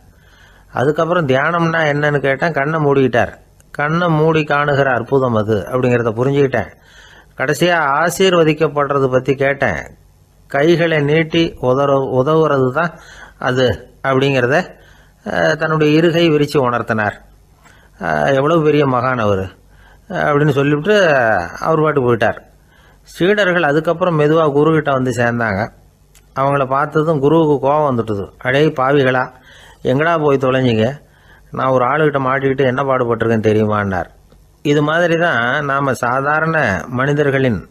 அதுக்கப்புறம் தியானம்னா என்னன்னு கேட்டேன். கண்ணை மூடிக்கிட்டார். கண்ணை மூடி காணுகிற அற்புதம் அது அப்படிங்கிறத புரிஞ்சுக்கிட்டேன். கடைசியாக ஆசீர்வதிக்கப்படுறது பற்றி கேட்டேன். கைகளை நீட்டி உதவுறது தான் அது அப்படிங்கிறத தன்னுடைய இருகை விரித்து உணர்த்தினார். எவ்வளவு பெரிய மகான் அவர் அப்படின்னு சொல்லிவிட்டு அவர் பாட்டு போயிட்டார். சீடர்கள் அதுக்கப்புறம் மெதுவாக குருக்கிட்ட சேர்ந்தாங்க. அவங்கள பார்த்ததும் குருவுக்கு கோபம் வந்துட்டுது. அடே பாவிகளா, எங்கடா போய் தொலைஞ்சிங்க? நான் ஒரு ஆளுகிட்ட மாட்டிக்கிட்டு என்ன பாடுபட்டிருக்கேன்னு தெரியுமான்னார். இது மாதிரி தான் நாம் சாதாரண மனிதர்களின்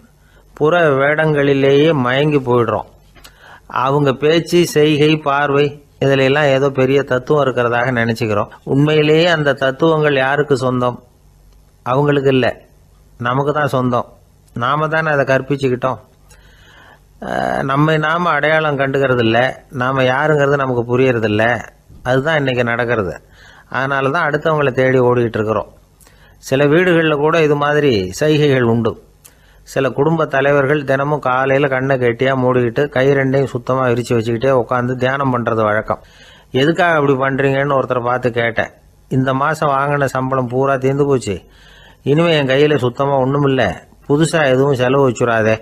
புற வேடங்களிலேயே மயங்கி போயிடுறோம். அவங்க பேச்சு, செய்கை, பார்வை இதிலெல்லாம் ஏதோ பெரிய தத்துவம் இருக்கிறதாக நினச்சிக்கிறோம். உண்மையிலேயே அந்த தத்துவங்கள் யாருக்கு சொந்தம்? அவங்களுக்கு இல்லை, நமக்கு தான் சொந்தம். நாம் தானே அதை கற்பிச்சுக்கிட்டோம். நம்மை நாம் அடையாளம் கண்டுக்கிறது இல்லை. நாம் யாருங்கிறது நமக்கு புரியறதில்ல. அதுதான் இன்றைக்கி நடக்கிறது. அதனால தான் அடுத்தவங்களை தேடி ஓடிக்கிட்டு இருக்கிறோம். சில வீடுகளில் கூட இது மாதிரி சைகைகள் உண்டு. சில குடும்ப தலைவர்கள் தினமும் காலையில் கண்ணை கெட்டியாக மூடிக்கிட்டு கை 2ஐயும் சுத்தமாக விரித்து வச்சுக்கிட்டே உட்காந்து தியானம் பண்ணுறது வழக்கம். எதுக்காக அப்படி பண்ணுறீங்கன்னு ஒருத்தரை பார்த்து கேட்டேன். இந்த மாதம் வாங்கின சம்பளம் பூரா தீர்ந்து போச்சு. இனிமேல் என் கையில் சுத்தமாக ஒன்றும் இல்லை, புதுசாக எதுவும் செலவு வச்சுடாதே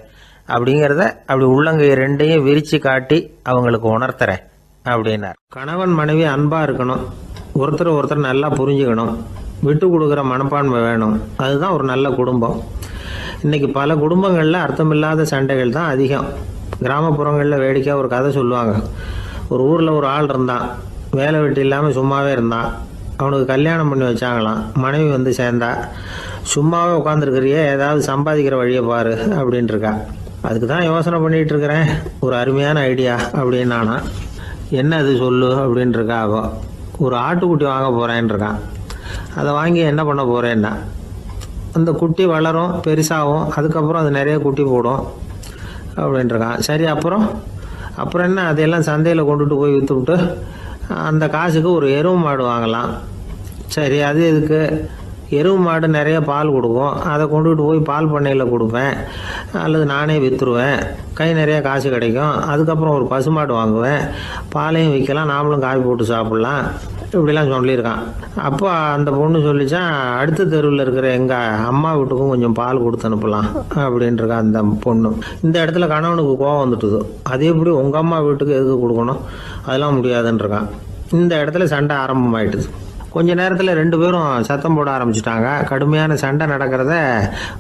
அப்படிங்கிறத அப்படி உள்ளங்கை 2ஐயும் விரித்து காட்டி அவங்களுக்கு உணர்த்துறேன் அப்படின்னார். கணவன் மனைவி அன்பாக இருக்கணும், ஒருத்தர் நல்லா புரிஞ்சுக்கணும், விட்டு கொடுக்குற மனப்பான்மை வேணும். அதுதான் ஒரு நல்ல குடும்பம். இன்றைக்கி பல குடும்பங்களில் அர்த்தமில்லாத சண்டைகள் தான் அதிகம். கிராமப்புறங்களில் வேடிக்கையாக ஒரு கதை சொல்லுவாங்க. ஒரு ஊரில் ஒரு ஆள் இருந்தான். வேலை வெட்டி இல்லாமல் சும்மாவே இருந்தான். அவனுக்கு கல்யாணம் பண்ணி வச்சாங்களாம். மனைவி சேர்ந்தா. சும்மாவே உட்காந்துருக்கிறியே, ஏதாவது சம்பாதிக்கிற வழியை பாரு அப்படின்ட்டுருக்கா. அதுக்கு தான் யோசனை பண்ணிகிட்டு இருக்கிறேன், ஒரு அருமையான ஐடியா அப்படின்னு. நானா என்ன அது சொல்லு அப்படின்ட்டுருக்கா. அவ ஒரு ஆட்டுக்குட்டி வாங்க போகிறேன்னு இருக்கான். அதை வாங்கி என்ன பண்ண போகிறேன்னா, அந்த குட்டி வளரும், பெருசாகும், அதுக்கப்புறம் அது நிறைய குட்டி போடும் அப்படின்ட்டுருக்கான். சரி, அப்புறம் என்ன, அதையெல்லாம் சந்தையில் கொண்டுட்டு போய் விற்றுவிட்டு அந்த காசுக்கு ஒரு எருவு மாடு வாங்கலாம். சரி, அது எதுக்கு? எருவு மாடு நிறைய பால் கொடுக்கும், அதை கொண்டுகிட்டு போய் பால் பண்ணையில் கொடுப்பேன், அல்லது நானே விற்றுருவேன், கை நிறைய காசு கிடைக்கும். அதுக்கப்புறம் ஒரு பசுமாடு வாங்குவேன், பாலையும் விற்கலாம், நாமளும் காய் போட்டு சாப்பிட்லாம், இப்படிலாம் சொல்லியிருக்கான். அப்போ அந்த பொண்ணு சொல்லிச்சான், அடுத்த தெருவில் இருக்கிற எங்கள் அம்மா வீட்டுக்கும் கொஞ்சம் பால் கொடுத்து அனுப்பலாம் அப்படின்ட்டுருக்கா அந்த பொண்ணு. இந்த இடத்துல கணவனுக்கு கோவம் வந்துட்டுது. அது எப்படி உங்கள் அம்மா வீட்டுக்கு எதுக்கு கொடுக்கணும், அதெல்லாம் முடியாதுன்றிருக்கான். இந்த இடத்துல சண்டை ஆரம்பமாயிட்டுது. கொஞ்ச நேரத்தில் 2 பேரும் சத்தம் போட ஆரம்பிச்சிட்டாங்க. கடுமையான சண்டை நடக்கிறத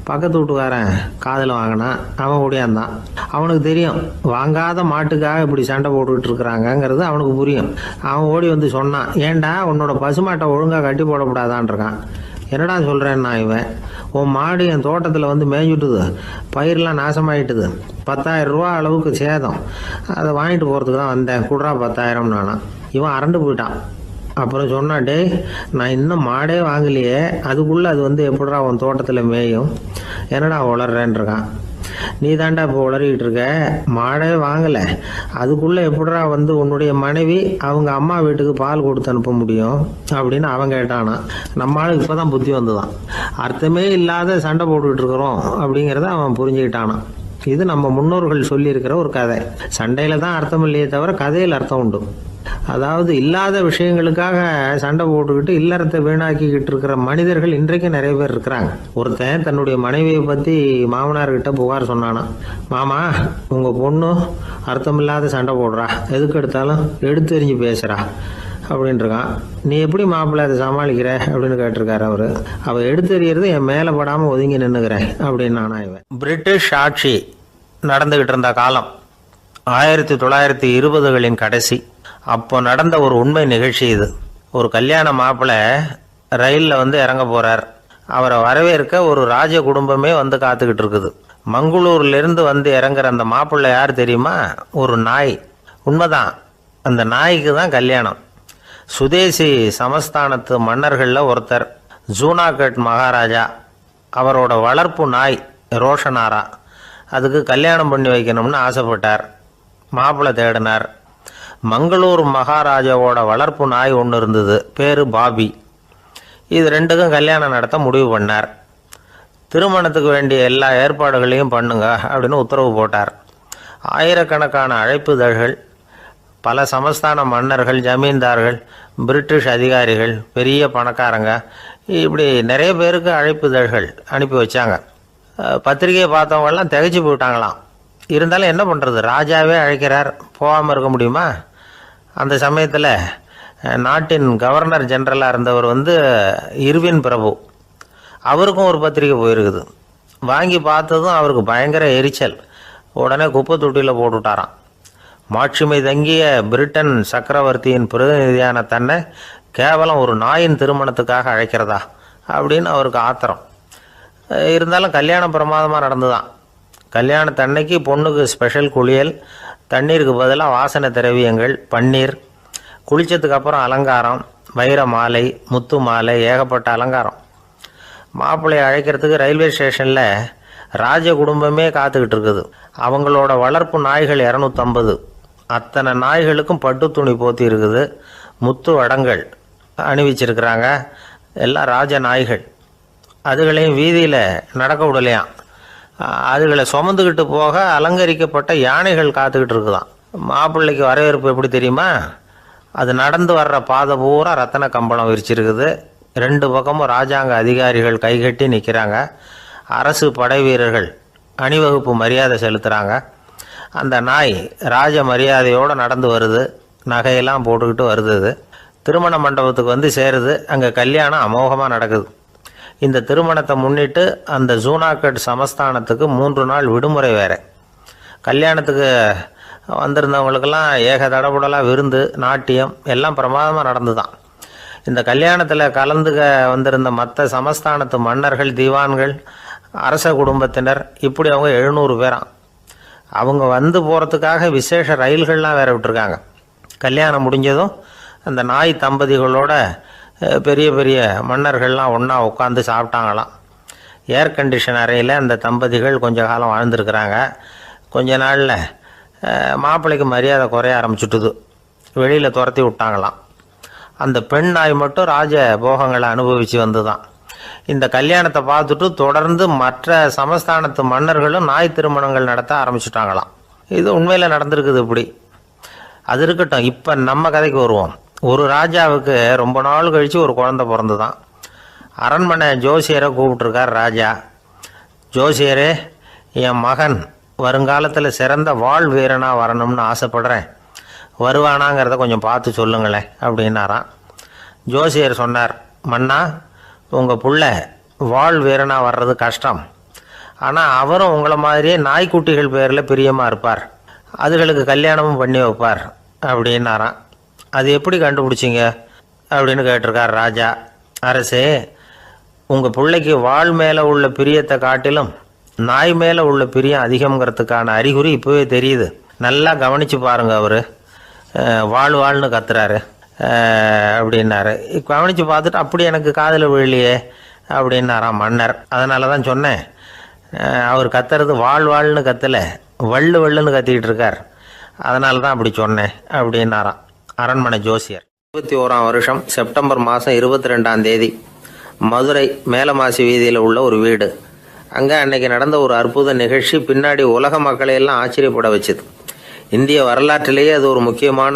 பக்கத்து வீட்டுக்காரன் காதில் வாங்கினான். அவன் ஓடியாந்தான். அவனுக்கு தெரியும், வாங்காத மாட்டுக்காக இப்படி சண்டை போட்டுக்கிட்டு இருக்கிறாங்கங்கிறது அவனுக்கு புரியும். அவன் ஓடி சொன்னான், ஏண்டா உன்னோட பசுமாட்டை ஒழுங்காக கட்டி போடக்கூடாதான்ருக்கான். என்னடா சொல்கிறேன்னா, இவன் உன் மாடு என் தோட்டத்தில் மேய்ஞ்சுட்டுது, பயிரெலாம் நாசமாயிட்டுது, 10,000 ரூபா அளவுக்கு சேதம், அதை வாங்கிட்டு போகிறதுக்கு தான் வந்தேன், குடுறா 10,000 நானா. இவன் அரண்டு போயிட்டான். அப்புறம் சொன்னான், டே நான் இன்னும் மாடே வாங்கலையே, அதுக்குள்ளே அது எப்படிடா உன் தோட்டத்தில் மேயும், என்னடா உளறேன்ருக்கான். நீ தாண்டா இப்போ உளறிக்கிட்டு இருக்க, மாடே வாங்கலை, அதுக்குள்ளே எப்படிடா உன்னுடைய மனைவி அவங்க அம்மா வீட்டுக்கு பால் கொடுத்து அனுப்ப முடியும் அப்படின்னு அவன் கேட்டானா. நம்ம ஆளுக்கு இப்போ தான் புத்தி வந்துதான். அர்த்தமே இல்லாத சண்டை போட்டுக்கிட்டு இருக்கிறோம் அப்படிங்கிறத அவன் புரிஞ்சுக்கிட்டானான். இது நம்ம முன்னோர்கள் சொல்லியிருக்கிற ஒரு கதை. சண்டையில் தான் அர்த்தம் இல்லையே தவிர கதையில் அர்த்தம் உண்டு. அதாவது இல்லாத விஷயங்களுக்காக சண்டை போட்டுக்கிட்டு இல்லறத்தை வீணாக்கிக்கிட்டு இருக்கிற மனிதர்கள் இன்றைக்கு நிறைய பேர் இருக்கிறாங்க. ஒருத்தன் தன்னுடைய மனைவியை பற்றி மாமனார்கிட்ட புகார் சொன்னானா, மாமா உங்கள் பொண்ணு அர்த்தமில்லாத சண்டை போடுறா, எதுக்கு எடுத்தாலும் எடுத்து எறிஞ்சு பேசுகிறா அப்படின்ட்டுருக்கான். நீ எப்படி மாப்பிள்ளை அதை சமாளிக்கிற அப்படின்னு கேட்டிருக்காரு அவர். அவள் எடுத்து எறிகிறது என் மேலே படாமல் ஒதுங்கி நின்றுக்கிறேன் அப்படின்னு நானா. இவன் பிரிட்டிஷ் ஆட்சி நடந்துக்கிட்டு இருந்த காலம் 1920களின் கடைசி. அப்போ நடந்த ஒரு உண்மை நிகழ்ச்சி இது. ஒரு கல்யாண மாப்பிள்ளை ரயிலில் இறங்க போகிறார். அவரை வரவேற்க ஒரு ராஜ குடும்பமே காத்துக்கிட்டு இருக்குது. மங்களூர்லேருந்து இறங்குற அந்த மாப்பிள்ளை யார் தெரியுமா? ஒரு நாய். உண்மைதான், அந்த நாய்க்கு தான் கல்யாணம். சுதேசி சமஸ்தானத்து மன்னர்களில் ஒருத்தர் ஜூனாகட் மகாராஜா. அவரோட வளர்ப்பு நாய் ரோஷனாரா. அதுக்கு கல்யாணம் பண்ணி வைக்கணும்னு ஆசைப்பட்டார். மாப்பிள்ளை தேடினார். மங்களூர் மகாராஜாவோட வளர்ப்பு நாய் ஒன்று இருந்தது, பேர் பாபி. இது ரெண்டுக்கும் கல்யாணம் நடத்த முடிவு பண்ணார். திருமணத்துக்கு வேண்டிய எல்லா ஏற்பாடுகளையும் பண்ணுங்க அப்படின்னு உத்தரவு போட்டார். ஆயிரக்கணக்கான அழைப்புதழ்கள், பல சமஸ்தான மன்னர்கள், ஜமீன்தார்கள், பிரிட்டிஷ் அதிகாரிகள், பெரிய பணக்காரங்க, இப்படி நிறைய பேருக்கு அழைப்புதழ்கள் அனுப்பி வச்சாங்க. பத்திரிகையை பார்த்தவங்கெல்லாம் திகைச்சு போயிட்டாங்களாம். இருந்தாலும் என்ன பண்ணுறது, ராஜாவே அழைக்கிறார், போகாமல் இருக்க முடியுமா? அந்த சமயத்தில் நாட்டின் கவர்னர் ஜெனரலாக இருந்தவர் இர்வின் பிரபு, அவருக்கும் ஒரு பத்திரிக்கை போயிருக்குது. வாங்கி பார்த்ததும் அவருக்கு பயங்கர எரிச்சல். உடனே குப்பை தொட்டியில் போட்டுவிட்டாராம். மாட்சிமை தங்கிய பிரிட்டன் சக்கரவர்த்தியின் பிரதிநிதியான தன்னை கேவலம் ஒரு நாயின் திருமணத்துக்காக அழைக்கிறதா அப்படின்னு அவருக்கு ஆத்திரம். இருந்தாலும் கல்யாணம் பிரமாதமாக நடந்துதான். கல்யாணத்தன்னைக்கு பொண்ணுக்கு ஸ்பெஷல் குளியல், தண்ணீருக்கு பதிலாக வாசனை திரவியங்கள், பன்னீர், குளித்ததுக்கு அப்புறம் அலங்காரம், வைர மாலை, முத்து மாலை, ஏகப்பட்ட அலங்காரம். மாப்பிள்ளையை அழைக்கிறதுக்கு ரயில்வே ஸ்டேஷனில் ராஜ குடும்பமே காத்துக்கிட்டு இருக்குது. அவங்களோட வளர்ப்பு நாய்கள் 250. அத்தனை நாய்களுக்கும் பட்டு துணி போத்தி இருக்குது. முத்து வடங்கள் அணிவிச்சிருக்கிறாங்க. எல்லாம் ராஜ நாய்கள். அதுகளையும் வீதியில் நடக்க விடலையாம். அதுகளை சுமந்துக்கிட்டு போக அலங்கரிக்கப்பட்ட யானைகள் காத்துக்கிட்டு இருக்குதான். மாப்பிள்ளைக்கு வரவேற்பு எப்படி தெரியுமா? அது நடந்து வர்ற பாதை பூரா ரத்தன கம்பளம் விரிச்சிருக்குது. 2 பக்கமும் ராஜாங்க அதிகாரிகள் கைகட்டி நிற்கிறாங்க. அரசு படை வீரர்கள் அணிவகுப்பு மரியாதை செலுத்துகிறாங்க. அந்த நாய் ராஜ மரியாதையோடு நடந்து வருது. நகையெல்லாம் போட்டுக்கிட்டு வருது. திருமண மண்டபத்துக்கு சேருது. அங்கே கல்யாணம் அமோகமாக நடக்குது. இந்த திருமணத்தை முன்னிட்டு அந்த ஜூனாகட் சமஸ்தானத்துக்கு 3 நாள் விடுமுறை வேறு. கல்யாணத்துக்கு வந்திருந்தவங்களுக்கெல்லாம் ஏக தடபுடலாக விருந்து, நாட்டியம் எல்லாம் பிரமாதமாக நடந்து தான். இந்த கல்யாணத்தில் கலந்துக்க வந்திருந்த மற்ற சமஸ்தானத்து மன்னர்கள், தீவான்கள், அரச குடும்பத்தினர், இப்படி அவங்க 700 பேராம். அவங்க போகிறதுக்காக விசேஷ ரயில்கள்லாம் வேற விட்டுருக்காங்க. கல்யாணம் முடிஞ்சதும் அந்த நாய் தம்பதிகளோட பெரிய பெரிய மன்னர்கள்லாம் ஒன்றா உட்காந்து சாப்பிட்டாங்களாம். ஏர் கண்டிஷன் அறையில் அந்த தம்பதிகள் கொஞ்ச காலம் வாழ்ந்துருக்கிறாங்க. கொஞ்ச நாளில் மாப்பிள்ளைக்கு மரியாதை குறைய ஆரம்பிச்சுட்டுது. வெளியில் துரத்தி விட்டாங்களாம். அந்த பெண் நாய் மட்டும் ராஜ போகங்களை அனுபவித்து வந்து தான். இந்த கல்யாணத்தை பார்த்துட்டு தொடர்ந்து மற்ற சமஸ்தானத்து மன்னர்களும் நாய் திருமணங்கள் நடத்த ஆரம்பிச்சுட்டாங்களாம். இது உண்மையில் நடந்திருக்குது. இப்படி அது இருக்கட்டும். இப்போ நம்ம கதைக்கு வருவோம். ஒரு ராஜாவுக்கு ரொம்ப நாள் கழித்து ஒரு குழந்தை பிறந்து தான். அரண்மனை ஜோசியரை கூப்பிட்டுருக்கார் ராஜா. ஜோசியரே, என் மகன் வருங்காலத்தில் சிறந்த வாழ் வீரனாக வரணும்னு ஆசைப்படுறேன். வருவானாங்கிறத கொஞ்சம் பார்த்து சொல்லுங்களேன் அப்படின்னாராம். ஜோசியர் சொன்னார், மன்னா, உங்கள் புள்ள வாழ் வீரனாக வர்றது கஷ்டம். ஆனால் அவரும் உங்களை மாதிரியே நாய்க்குட்டிகள் பேரில் பிரியமாக இருப்பார். அதுகளுக்கு கல்யாணமும் பண்ணி வைப்பார் அப்படின்னாராம். அது எப்படி கண்டுபிடிச்சிங்க அப்படின்னு கேட்டிருக்கார் ராஜா. அரசே, உங்கள் பிள்ளைக்கு வாழ் மேலே உள்ள பிரியத்தை காட்டிலும் நாய் மேலே உள்ள பிரியம் அதிகங்கிறதுக்கான அறிகுறி இப்போவே தெரியுது. நல்லா கவனித்து பாருங்க. அவர் வாழ்னு கத்துறாரு அப்படின்னாரு. கவனித்து பார்த்துட்டு அப்படி எனக்கு காதில் விழலையே அப்படின்னாராம் மன்னர். அதனால தான் சொன்னேன், அவர் கத்துறது வாழ்னு கத்தலை, வள்ளுன்னு கத்திக்கிட்டு இருக்கார். அதனால தான் அப்படி சொன்னேன் அப்படின்னாராம் அரண்மனை ஜோசியர். 21ஆம் வருஷம் செப்டம்பர் மாதம் 22ஆம் தேதி மதுரை மேலமாசி வீதியில் உள்ள ஒரு வீடு. அங்கே அன்னைக்கு நடந்த ஒரு அற்புத நிகழ்ச்சி பின்னாடி உலக மக்களையெல்லாம் ஆச்சரியப்பட வச்சுது. இந்திய வரலாற்றிலேயே அது ஒரு முக்கியமான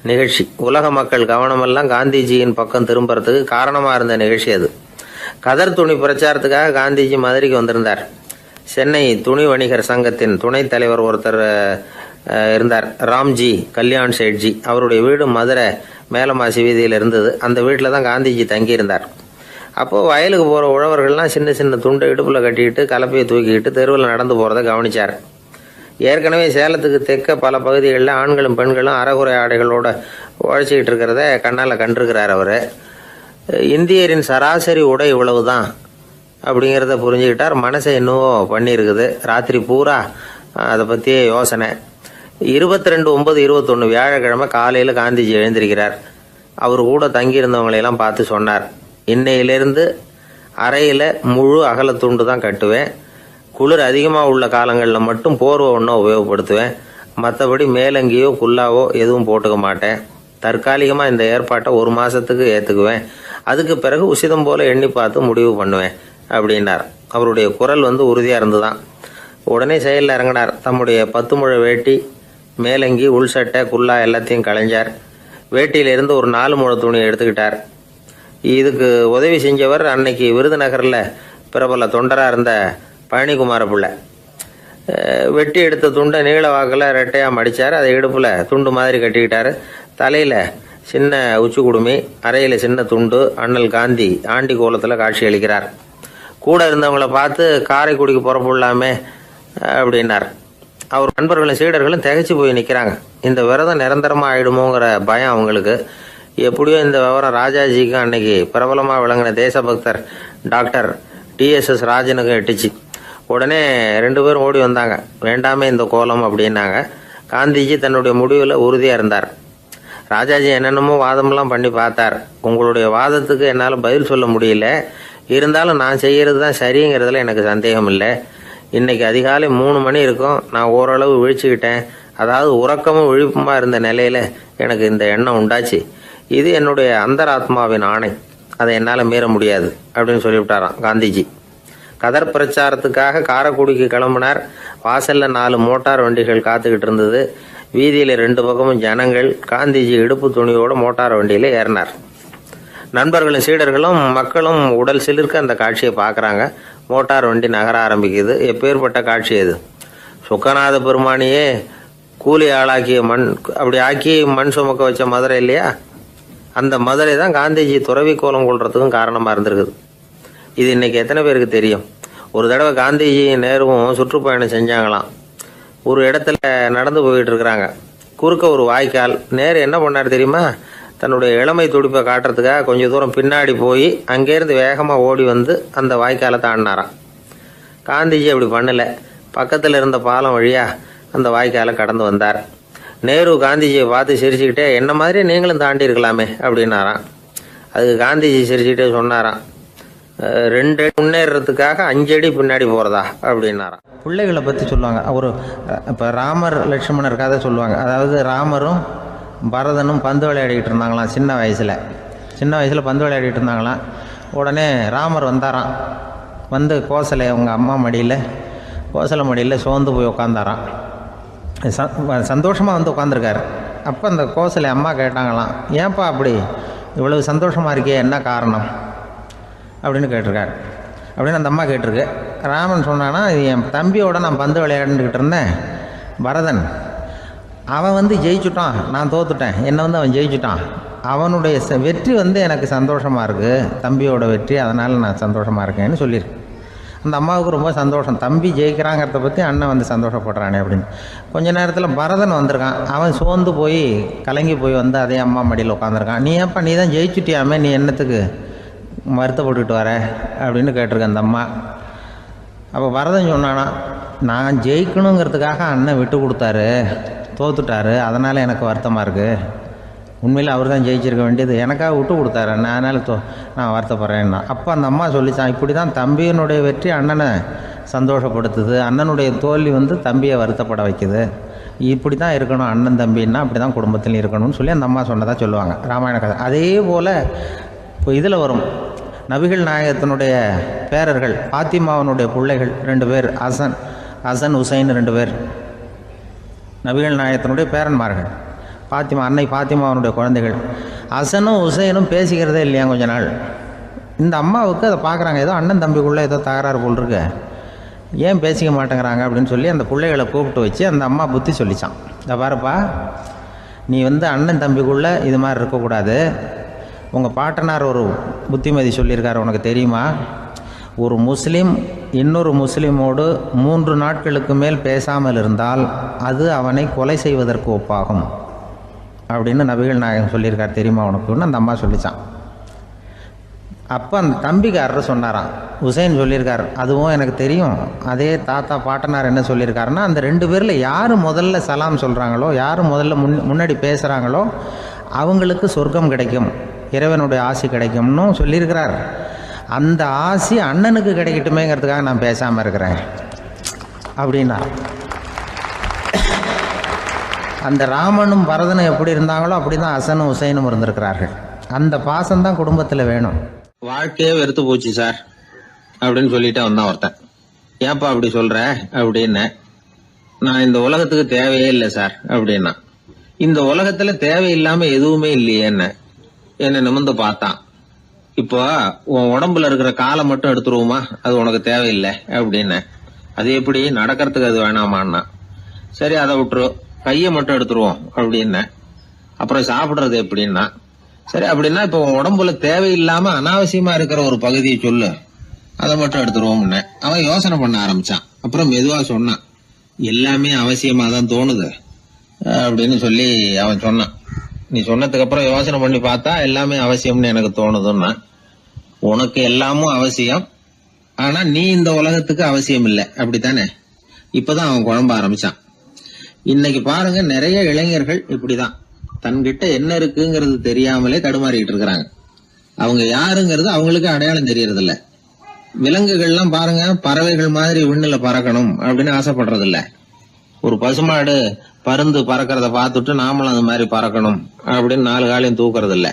நிகழ்ச்சி. உலக மக்கள் கவனமெல்லாம் காந்திஜியின் பக்கம் திரும்புறதுக்கு காரணமாக இருந்த நிகழ்ச்சி அது. கதர் துணி பிரச்சாரத்துக்காக காந்திஜி மதுரைக்கு வந்திருந்தார். சென்னை துணி வணிகர் சங்கத்தின் துணைத் தலைவர் ஒருத்தர் இருந்தார், ராம்ஜி கல்யாண் சேட்ஜி. அவருடைய வீடு மதுரை மேலமாசி வீதியில் இருந்தது. அந்த வீட்டில் தான் காந்திஜி தங்கியிருந்தார். அப்போது வயலுக்கு போகிற உழவர்கள்லாம் சின்ன சின்ன துண்டை இடுப்பில் கட்டிக்கிட்டு கலப்பையை தூக்கிக்கிட்டு தெருவில் நடந்து போகிறத கவனித்தார். ஏற்கனவே சேலத்துக்கு தெற்க பல பகுதிகளில் ஆண்களும் பெண்களும் அரைகுறை ஆடைகளோடு உழைச்சிக்கிட்டு இருக்கிறத கண்ணால் கண்டிருக்கிறார் அவர். இந்தியரின் சராசரி உடை இவ்வளவு தான் அப்படிங்கிறத புரிஞ்சுக்கிட்டார். மனசை என்னவோ பண்ணியிருக்குது. ராத்திரி பூரா அதை பற்றியே யோசனை. 22/9/21 வியாழக்கிழமை காலையில் காந்திஜி எழுந்திருக்கிறார். அவர் கூட தங்கியிருந்தவங்களையெல்லாம் பார்த்து சொன்னார், இன்னையிலேருந்து அறையில் முழு அகலத்துண்டு தான் கட்டுவேன். குளிர் அதிகமாக உள்ள காலங்களில் மட்டும் போர்வை ஒன்றும் உபயோகப்படுத்துவேன். மற்றபடி மேலங்கியோ குல்லாவோ எதுவும் போட்டுக்க மாட்டேன். தற்காலிகமாக இந்த ஏற்பாட்டை 1 மாதத்துக்கு ஏற்றுக்குவேன். அதுக்கு பிறகு உசிதம் போல் எண்ணி பார்த்து முடிவு பண்ணுவேன் அப்படின்னார். அவருடைய குரல் உறுதியாக இருந்துதான். உடனே செயலில் இறங்கினார். தம்முடைய 10 முழ வேட்டி, மேலங்கி, உள் சட்டை, குல்லா எல்லாத்தையும் களைஞ்சார். வேட்டியிலிருந்து ஒரு 4 முழ துணியை எடுத்துக்கிட்டார். இதுக்கு உதவி செஞ்சவர் அன்னைக்கு விருதுநகரில் பிரபல தொண்டராக இருந்த பழனிக்குமார பிள்ளை. வெட்டி எடுத்த துண்டை நீள வாக்கில் ரெட்டையாக மடித்தார். அதை இடுப்பில் துண்டு மாதிரி கட்டிக்கிட்டார். தலையில் சின்ன உச்சி குடுமி, அறையில் சின்ன துண்டு. அண்ணல் காந்தி ஆண்டி கோலத்தில் காட்சி அளிக்கிறார். கூட இருந்தவங்கள பார்த்து காரைக்குடிக்கு புறப்படலாமே அப்படின்னார். அவர் நண்பர்களும் சீடர்களும் திகைச்சு போய் நிற்கிறாங்க. இந்த விரதம் நிரந்தரமாக ஆகிடுமோங்கிற பயம் அவங்களுக்கு. எப்படியோ இந்த விவரம் ராஜாஜிக்கு அன்னைக்கு பிரபலமாக விளங்கின தேசபக்தர் டாக்டர் TSS ராஜனுக்கு எட்டுச்சு. உடனே 2 பேரும் ஓடி வந்தாங்க. வேண்டாமே இந்த கோலம் அப்படின்னாங்க. காந்திஜி தன்னுடைய முடிவில் உறுதியாக இருந்தார். ராஜாஜி என்னென்னமோ வாதமெல்லாம் பண்ணி பார்த்தார். உங்களுடைய வாதத்துக்கு என்னால் பதில் சொல்ல முடியல, இருந்தாலும் நான் செய்கிறது தான் சரிங்கிறதுல எனக்கு சந்தேகம் இல்லை. இன்றைக்கி அதிகாலை 3 மணி இருக்கும். நான் ஓரளவு விழிச்சுக்கிட்டேன். அதாவது உறக்கமும் விழிப்புமா இருந்த நிலையில் எனக்கு இந்த எண்ணம் உண்டாச்சு. இது என்னுடைய அந்தராத்மாவின் ஆணை, அதை என்னால் மீற முடியாது அப்படின்னு சொல்லிவிட்டாராம் காந்திஜி. கதர் பிரச்சாரத்துக்காக காரைக்குடிக்கு கிளம்பினார். வாசலில் 4 மோட்டார் வண்டிகள் காத்துக்கிட்டு இருந்தது. வீதியில் 2 பக்கமும் ஜனங்கள். காந்திஜி இடுப்பு துணியோடு மோட்டார் வண்டியில் ஏறினார். நண்பர்களும் சீடர்களும் மக்களும் உடல் சிலிர்க்க அந்த காட்சியை பார்க்குறாங்க. மோட்டார் வண்டி நகர ஆரம்பிக்குது. எப்பேற்பட்ட காட்சி அது! சுக்கநாத பெருமானியே கூலி ஆளாக்கிய மண், அப்படி ஆக்கி மண் சுமக்க வச்ச மதுரை இல்லையா, அந்த மதுரை தான் காந்திஜி துறவி கோலம் கொள்றதுக்கும் காரணமாக இருந்திருக்குது. இது இன்னைக்கு எத்தனை பேருக்கு தெரியும்? ஒரு தடவை காந்திஜி நேருவும் சுற்றுப்பயணம் செஞ்சாங்களாம். ஒரு இடத்துல நடந்து போயிட்டு இருக்கிறாங்க. குறுக்க ஒரு வாய்க்கால். நேரு என்ன பண்ணார் தெரியுமா? தன்னுடைய இளமை துடிப்பை காட்டுறதுக்காக கொஞ்சம் தூரம் பின்னாடி போய் அங்கேருந்து வேகமாக ஓடி வந்து அந்த வாய்க்காலை தாண்டினாராம். காந்திஜி அப்படி பண்ணலை. பக்கத்தில் இருந்த பாலம் வழியாக அந்த வாய்க்காலை கடந்து வந்தார். நேரு காந்திஜியை பார்த்து சிரிச்சுக்கிட்டே, என்ன மாதிரி நீங்களும் தாண்டி இருக்கலாமே அப்படின்னாராம். அதுக்கு காந்திஜி சிரிச்சுக்கிட்டே சொன்னாராம், 2 அடி முன்னேறதுக்காக 5 அடி பின்னாடி போகிறதா அப்படின்னாராம். பிள்ளைகளை பற்றி சொல்லுவாங்க. இப்போ ராமர் லட்சுமணர் கதை சொல்லுவாங்க. அதாவது ராமரும் பரதனும் பந்து விளையாடிக்கிட்டு இருந்தாங்களாம். சின்ன வயசில் பந்து விளையாடிக்கிட்டு இருந்தாங்களாம். உடனே ராமர் வந்தாராம். வந்து கோசலை அவங்க அம்மா மடியில், கோசலை மடியில் சோர்ந்து போய் உட்காந்தாராம். சந்தோஷமாக வந்து உட்காந்துருக்காரு. அப்போ அந்த கோசலை அம்மா கேட்டாங்களாம், ஏன்ப்பா அப்படி இவ்வளவு சந்தோஷமாக இருக்கே, என்ன காரணம் அப்படின்னு கேட்டிருக்காரு. அப்படின்னு அந்த அம்மா கேட்டிருக்கு. ராமன் சொன்னான்னா, என் தம்பியோட நான் பந்து விளையாண்டுக்கிட்டு இருந்தேன். பரதன் அவன் ஜெயிச்சுட்டான், நான் தோத்துட்டேன். என்னை அவன் ஜெயிச்சுட்டான். அவனுடைய வெற்றி எனக்கு சந்தோஷமாக இருக்குது, தம்பியோட வெற்றி, அதனால் நான் சந்தோஷமாக இருக்கேன்னு சொல்லியிருக்கு. அந்த அம்மாவுக்கு ரொம்ப சந்தோஷம். தம்பி ஜெயிக்கிறாங்கிறத பற்றி அண்ணன் சந்தோஷப்படுறானே அப்படின்னு. கொஞ்ச நேரத்தில் பரதன் வந்திருக்கான். அவன் சோர்ந்து போய் கலங்கி போய் அதே அம்மா மடியில் உட்காந்துருக்கான். நீ ஏப்பா, நீ தான் ஜெயிச்சுட்டியாமே, நீ என்னத்துக்கு வருத்தப்பட்டுக்கிட்டு வர அப்படின்னு கேட்டிருக்கேன் அந்த அம்மா. அப்போ பரதன் சொன்னானா, நான் ஜெயிக்கணுங்கிறதுக்காக அண்ணன் விட்டு கொடுத்தாரு, தோத்துட்டாரு, அதனால் எனக்கு வருத்தமாக இருக்குது. உண்மையில் அவர் தான் ஜெயிச்சிருக்க வேண்டியது, எனக்காக விட்டு கொடுத்தாரு அண்ணன், அதனால் நான் வருத்தப்படுறேன்னா. அப்போ அந்த அம்மா சொல்லிச்சான், இப்படி தான் தம்பியினுடைய வெற்றி அண்ணனை சந்தோஷப்படுத்துது, அண்ணனுடைய தோல்வி தம்பியை வருத்தப்பட வைக்குது. இப்படி தான் இருக்கணும் அண்ணன் தம்பின்னா, அப்படி தான் குடும்பத்தில் இருக்கணும்னு சொல்லி அந்த அம்மா சொன்னதாக சொல்லுவாங்க ராமாயண கதை. அதே போல் இப்போ இதில் வரும், நபிகள் நாயகத்தினுடைய பேரர்கள் பாத்திமாவனுடைய பிள்ளைகள் 2 பேர், ஹசன் ஹுசைன் 2 பேர் நபிகள் நாயகத்தினுடைய பேரன்மார்கள். அன்னை பாத்திமாவனுடைய குழந்தைகள். ஹசனும் ஹுசைனும் பேசிக்கிறதே இல்லையா கொஞ்ச நாள். இந்த அம்மாவுக்கு அதை பார்க்குறாங்க, ஏதோ அண்ணன் தம்பிக்குள்ளே ஏதோ தகராறு போல் இருக்கு, ஏன் பேசிக்க மாட்டேங்கிறாங்க அப்படின்னு சொல்லி அந்த பிள்ளைகளை கூப்பிட்டு வச்சு அந்த அம்மா புத்தி சொல்லிச்சான். இதை பாருப்பா, நீ அண்ணன் தம்பிக்குள்ளே இது மாதிரி இருக்கக்கூடாது. உங்கள் பாட்டனார் ஒரு புத்திமதி சொல்லியிருக்காரு, உனக்கு தெரியுமா? ஒரு முஸ்லீம் இன்னொரு முஸ்லீமோடு 3 நாட்களுக்கு மேல் பேசாமல் இருந்தால் அது அவனை கொலை செய்வதற்கு ஒப்பாகும் அப்படின்னு நபிகள் நாயகம் சொல்லியிருக்கார். தெரியுமா உனக்குன்னு அந்த அம்மா சொல்லிச்சான். அப்போ அந்த தம்பிக்காரர் சொன்னாராம், ஹுசைன் சொல்லியிருக்கார், அதுவும் எனக்கு தெரியும். அதே தாத்தா பாட்டனார் என்ன சொல்லியிருக்காருன்னா, அந்த 2 பேரில் யார் முதல்ல சலாம் சொல்கிறாங்களோ, யார் முதல்ல முன்னாடி பேசுகிறாங்களோ அவங்களுக்கு சொர்க்கம் கிடைக்கும், இறைவனுடைய ஆசி கிடைக்கும்னு சொல்லியிருக்கிறார். அந்த ஆசி அண்ணனுக்கு கிடைக்கட்டுமேங்கிறதுக்காக நான் பேசாமல் இருக்கிறேன் அப்படின்னா. அந்த ராமனும் பரதனும் எப்படி இருந்தாங்களோ அப்படி தான் ஹசனும் ஹுசைனும் இருந்திருக்கிறார்கள். அந்த பாசம்தான் குடும்பத்தில் வேணும். வாழ்க்கையே வெறுத்து போச்சு சார் அப்படின்னு சொல்லிட்டு வந்தான் ஒருத்தன். ஏன்பா அப்படி சொல்ற அப்படின்னு. நான் இந்த உலகத்துக்கு தேவையே இல்லை சார் அப்படின்னா. இந்த உலகத்துல தேவையில்லாம எதுவுமே இல்லையே என்ன நிமிர்ந்து பார்த்தான். இப்போ உன் உடம்புல இருக்கிற காலை மட்டும் எடுத்துருவோமா, அது உனக்கு தேவையில்லை அப்படின்னு. அது எப்படி, நடக்கிறதுக்கு அது வேணாமான்னா. சரி அதை விட்டுரு, கையை மட்டும் எடுத்துருவோம் அப்படின்னு. அப்புறம் சாப்பிடுறது எப்படின்னா. சரி அப்படின்னா இப்போ உன் உடம்புல தேவையில்லாம அனாவசியமா இருக்கிற ஒரு பகுதியை சொல்லு, அதை மட்டும் எடுத்துருவோம்னு. அவன் யோசனை பண்ண ஆரம்பிச்சான். அப்புறம் மெதுவா சொன்னான், எல்லாமே அவசியமா தான் தோணுது அப்படின்னு சொல்லி அவன் சொன்னான். நீ சொன்னதுக்கு அப்புறம் யோசனை பண்ணி பார்த்தா எல்லாமே அவசியம்னு எனக்கு தோணுதுன்னா. உனக்கு எல்லாமும் அவசியம், ஆனா நீ இந்த உலகத்துக்கு அவசியம் இல்லை, அப்படித்தானே? இப்பதான் அவன் குழம்ப ஆரம்பிச்சான். இன்னைக்கு பாருங்க, நிறைய இளைஞர்கள் இப்படிதான் தன்கிட்ட என்ன இருக்குங்கிறது தெரியாமலே தடுமாறிட்டு இருக்கிறாங்க. அவங்க யாருங்கிறது அவங்களுக்கு அடையாளம் தெரியறது இல்ல. விலங்குகள்லாம் பாருங்க, பறவைகள் மாதிரி விண்ணுல பறக்கணும் அப்படின்னு ஆசைப்படுறது இல்ல. ஒரு பசுமாடு பருந்து பறக்கிறத பார்த்துட்டு நாமளும் அது மாதிரி பறக்கணும் அப்படின்னு 4 காலையும் தூக்குறது இல்ல.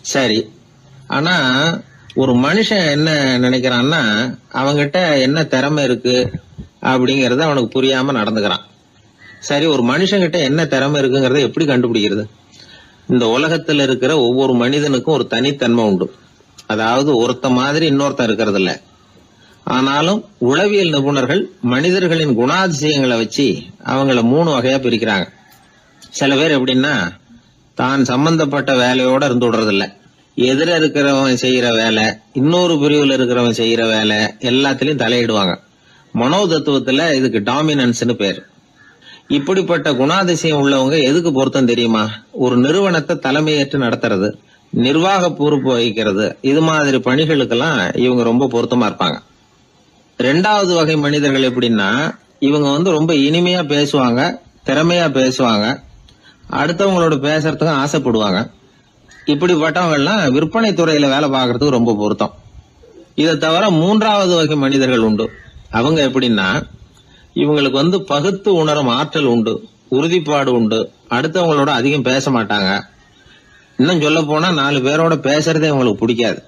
சரி, ஆனா ஒரு மனுஷன் என்ன நினைக்கிறான்னா, அவங்கிட்ட என்ன திறமை இருக்கு அப்படிங்கறத அவனுக்கு புரியாம நடந்துக்கிறான். சரி, ஒரு மனுஷங்கிட்ட என்ன திறமை இருக்குங்கிறத எப்படி கண்டுபிடிக்கிறது? இந்த உலகத்துல இருக்கிற ஒவ்வொரு மனிதனுக்கும் ஒரு தனித்தன்மை உண்டு. அதாவது ஒருத்த மாதிரி இன்னொருத்த இருக்கிறது இல்ல. ஆனாலும் உளவியல் நிபுணர்கள் மனிதர்களின் குணாதிசயங்களை வச்சு அவங்கள 3 வகையா பிரிக்கிறாங்க. சில பேர் எப்படின்னா, தான் சம்பந்தப்பட்ட வேலையோட இருந்து விடுறது இல்ல. எதிர இருக்கிறவன் செய்யற வேலை, இன்னொரு பிரிவுல இருக்கிறவன் செய்யற வேலை எல்லாத்திலையும் தலையிடுவாங்க. மனோ தத்துவத்துல இதுக்கு டாமினன்ஸ்னு பேர். இப்படிப்பட்ட குணாதிசயம் உள்ளவங்க எதுக்கு பொருத்தம் தெரியுமா? ஒரு நிறுவனத்தை தலைமையேற்று நடத்துறது, நிர்வாக பொறுப்பு வகிக்கிறது, இது மாதிரி பணிகளுக்கெல்லாம் இவங்க ரொம்ப பொருத்தமா இருப்பாங்க. 2வது வகை மனிதர்கள் எப்படின்னா, இவங்க ரொம்ப இனிமையா பேசுவாங்க, திறமையா பேசுவாங்க, அடுத்தவங்களோட பேசுறதுக்கு ஆசைப்படுவாங்க. இப்படிப்பட்டவங்க எல்லாம் விற்பனை துறையில வேலை பார்க்கறதுக்கு ரொம்ப பொருத்தம். இதை தவிர 3வது வகை மனிதர்கள் உண்டு. அவங்க எப்படின்னா, இவங்களுக்கு பகுத்து உணரும் ஆற்றல் உண்டு, உறுதிப்பாடு உண்டு, அடுத்தவங்களோட அதிகம் பேச மாட்டாங்க. இன்னும் சொல்ல போனா 4 பேரோட பேசுறதே இவங்களுக்கு பிடிக்காது.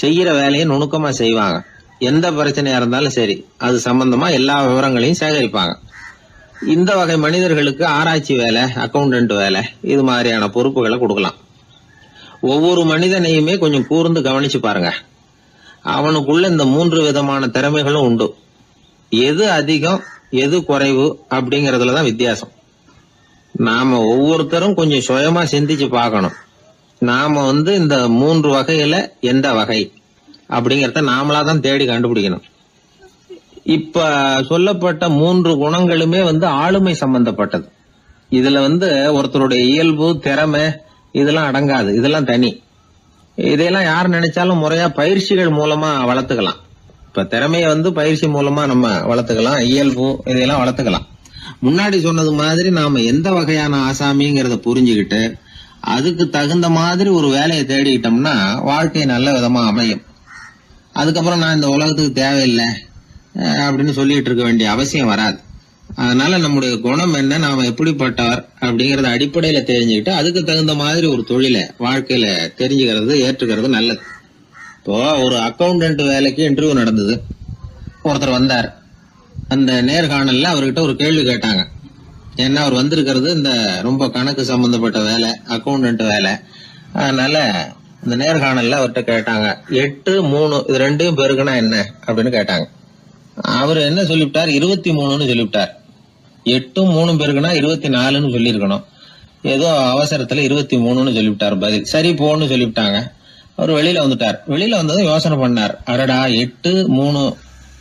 செய்யற வேலையை நுணுக்கமா செய்வாங்க. எந்த பிரச்சனையா இருந்தாலும் சரி, அது சம்பந்தமா எல்லா விவரங்களையும் சேகரிப்பாங்க. இந்த வகை மனிதர்களுக்கு ஆராய்ச்சி வேலை, அக்கௌண்டன்ட் வேலை, இது மாதிரியான பொறுப்புகளை கொடுக்கலாம். ஒவ்வொரு மனிதனையுமே கொஞ்சம் கூர்ந்து கவனிச்சு பாருங்க. அவனுக்குள்ள இந்த 3 விதமான திறமைகளும் உண்டு. எது அதிகம் எது குறைவு அப்படிங்கறதுலதான் வித்தியாசம். நாம ஒவ்வொருத்தரும் கொஞ்சம் சுயமா சிந்திச்சு பார்க்கணும். நாம இந்த 3 வகையில எந்த வகை அப்படிங்கறத நாமளாதான் தேடி கண்டுபிடிக்கணும். இப்ப சொல்லப்பட்ட 3 குணங்களுமே ஆளுமை சம்பந்தப்பட்டது. இதுல ஒருத்தருடைய இயல்பு, திறமை இதெல்லாம் அடங்காது. இதெல்லாம் தனி. இதையெல்லாம் யார் நினைச்சாலும் முறையா பயிற்சிகள் மூலமா வளர்த்துக்கலாம். இப்ப திறமைய பயிற்சி மூலமா நம்ம வளர்த்துக்கலாம், இயல்பு இதையெல்லாம் வளர்த்துக்கலாம். முன்னாடி சொன்னது மாதிரி நாம எந்த வகையான ஆசாமிங்கிறத புரிஞ்சுக்கிட்டு அதுக்கு தகுந்த மாதிரி ஒரு வேலையை தேடிக்கிட்டோம்னா வாழ்க்கை நல்ல விதமா அமையும். அதுக்கப்புறம் நான் இந்த உலகத்துக்கு தேவையில்லை அப்படின்னு சொல்லிட்டு இருக்க வேண்டிய அவசியம் வராது. அதனால நம்முடைய குணம் என்ன, நாம எப்படிப்பட்டவர் அப்படிங்கறத அடிப்படையில தெரிஞ்சுக்கிட்டு அதுக்கு தகுந்த மாதிரி ஒரு தொழிலை வாழ்க்கையில தெரிஞ்சுக்கிறது, ஏற்றுக்கிறது நல்லது. இப்போ ஒரு அக்கௌண்டன்ட் வேலைக்கு இன்டர்வியூ நடந்தது. ஒருத்தர் வந்தார். அந்த நேர்காணல்ல அவர்கிட்ட ஒரு கேள்வி கேட்டாங்க. ஏன்னா அவர் வந்திருக்கிறது இந்த ரொம்ப கணக்கு சம்பந்தப்பட்ட வேலை, அக்கௌண்டன்ட் வேலை. அதனால இந்த நேர்காணல்ல அவர்கிட்ட கேட்டாங்க, 8, 3 இது 2 பெருக்குனா என்ன அப்படின்னு கேட்டாங்க. அவர் என்ன சொல்லிவிட்டார், 23ன்னு சொல்லிவிட்டார். 8 3 பெருக்குனா 24ன்னு சொல்லியிருக்கணும். ஏதோ அவசரத்துல 23ன்னு சொல்லிவிட்டார் பதில். சரி போன்னு சொல்லிவிட்டாங்க. அவர் வெளியில வந்துட்டார். வெளியில வந்ததும் யோசனை பண்ணார். அடடா 8 3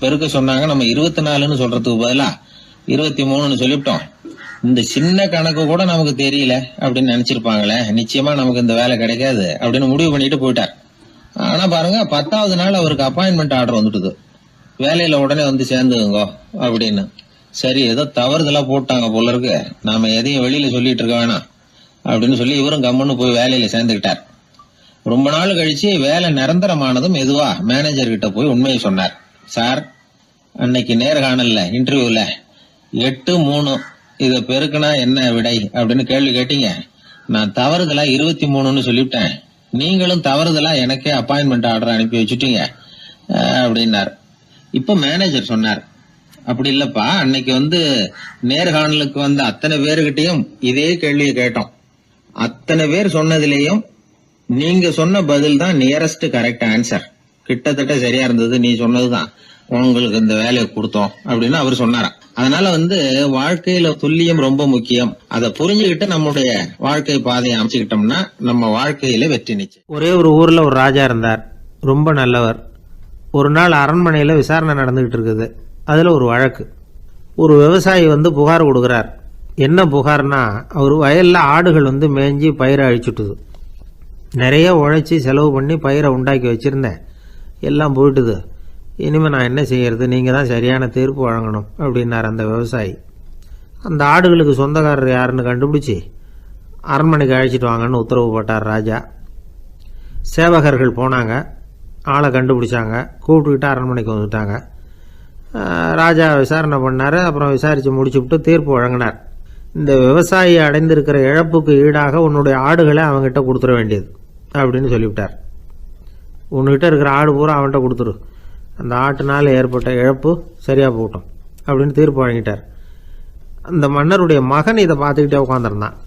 பெருக்க சொன்னாங்க, நம்ம 24ன்னு சொல்றதுக்கு பதிலா 23ன்னு சொல்லிவிட்டோம். இந்த சின்ன கணக்கு கூட நமக்கு தெரியல அப்படின்னு நினைச்சிருப்பாங்களே, நிச்சயமா நமக்கு இந்த வேலை கிடைக்காது அப்படின்னு முடிவு பண்ணிட்டு போயிட்டார். ஆனா பாருங்க, 10வது நாள் அவருக்கு அப்பாயின்மெண்ட் ஆர்டர் வந்துட்டுது. வேலையில உடனே வந்து சேர்ந்துங்க அப்படின்னு. சரி, ஏதோ தவறுதலா போட்டாங்க போல இருக்கு, நாம எதையும் வெளியில சொல்லிட்டு இருக்க வேணாம் அப்படின்னு சொல்லி இவரும் கம்முன்னு போய் வேலையில சேர்ந்துக்கிட்டார். ரொம்ப நாள் கழிச்சு வேலை நிரந்தரமானதும் மெதுவா மேனேஜர் கிட்ட போய் உண்மையை சொன்னார். சார், அன்னைக்கு நேர்காணல்ல இன்டர்வியூல 8 3 இத பெருக்குனா என்ன விடை அப்படின்னு கேள்வி கேட்டீங்க. நான் தவறுதலா 23ன்னு சொல்லிவிட்டேன். நீங்களும் தவறுதலா எனக்கே அப்பாயின்மெண்ட் ஆர்டர் அனுப்பி வச்சுட்டீங்க அப்படின்னார். இப்ப மேனேஜர் சொன்னார், அப்படி இல்லப்பா, அன்னைக்கு வந்து நேர்காணலுக்கு வந்த அத்தனை பேருகிட்டையும் இதே கேள்வியை கேட்டோம். அத்தனை பேர் சொன்னதிலேயும் நீங்க சொன்ன பதில் தான் நியரஸ்ட் கரெக்ட் ஆன்சர். கிட்டத்தட்ட சரியா இருந்தது, நீ சொன்னதுதான், உங்களுக்கு இந்த வேலையை கொடுத்தோம் அப்படின்னு அவர் சொன்னாராம். அதனால வந்து வாழ்க்கையில துல்லியம் ரொம்ப முக்கியம். அதை புரிஞ்சுக்கிட்டு நம்முடைய வாழ்க்கை பாதையை அமைச்சுக்கிட்டோம்னா நம்ம வாழ்க்கையில வெற்றி நிச்சயம். ஒரே ஒரு ஊரில் ஒரு ராஜா இருந்தார், ரொம்ப நல்லவர். ஒரு நாள் அரண்மனையில் விசாரணை நடந்துகிட்டு இருக்குது. அதில் ஒரு வழக்கு. ஒரு விவசாயி வந்து புகார் கொடுக்குறார். என்ன புகார்னா, அவர் வயலில் ஆடுகள் வந்து மேய்ஞ்சி பயிரை அழிச்சுட்டுது. நிறைய உழைச்சி செலவு பண்ணி பயிரை உண்டாக்கி வச்சுருந்தேன், எல்லாம் போயிட்டுது. இனிமேல் நான் என்ன செய்யறது, நீங்கள் தான் சரியான தீர்ப்பு வழங்கணும் அப்படின்னார் அந்த விவசாயி. அந்த ஆடுகளுக்கு சொந்தக்காரர் யாருன்னு கண்டுபிடிச்சி அரண்மனைக்கு அழைச்சிட்டு வாங்கன்னு உத்தரவு போட்டார் ராஜா. சேவகர்கள் போனாங்க, ஆளை கண்டுபிடிச்சாங்க, கூப்பிட்டுக்கிட்டு அரண்மனைக்கு வந்துட்டாங்க. ராஜா விசாரணை பண்ணார். அப்புறம் விசாரித்து முடிச்சுவிட்டு தீர்ப்பு வழங்கினார். இந்த விவசாயி அடைந்திருக்கிற இழப்புக்கு ஈடாக உன்னுடைய ஆடுகளை அவங்ககிட்ட கொடுத்துட வேண்டியது அப்படின்னு சொல்லிவிட்டார். உன்கிட்ட இருக்கிற ஆடு பூரா அவன்கிட்ட கொடுத்துரு, அந்த ஆட்டுனால் ஏற்பட்ட இழப்பு சரியாக போகட்டும் அப்படின்னு தீர்ப்பு வழங்கிட்டார். அந்த மன்னருடைய மகன் இதை பார்த்துக்கிட்டே உட்காந்துருந்தான்.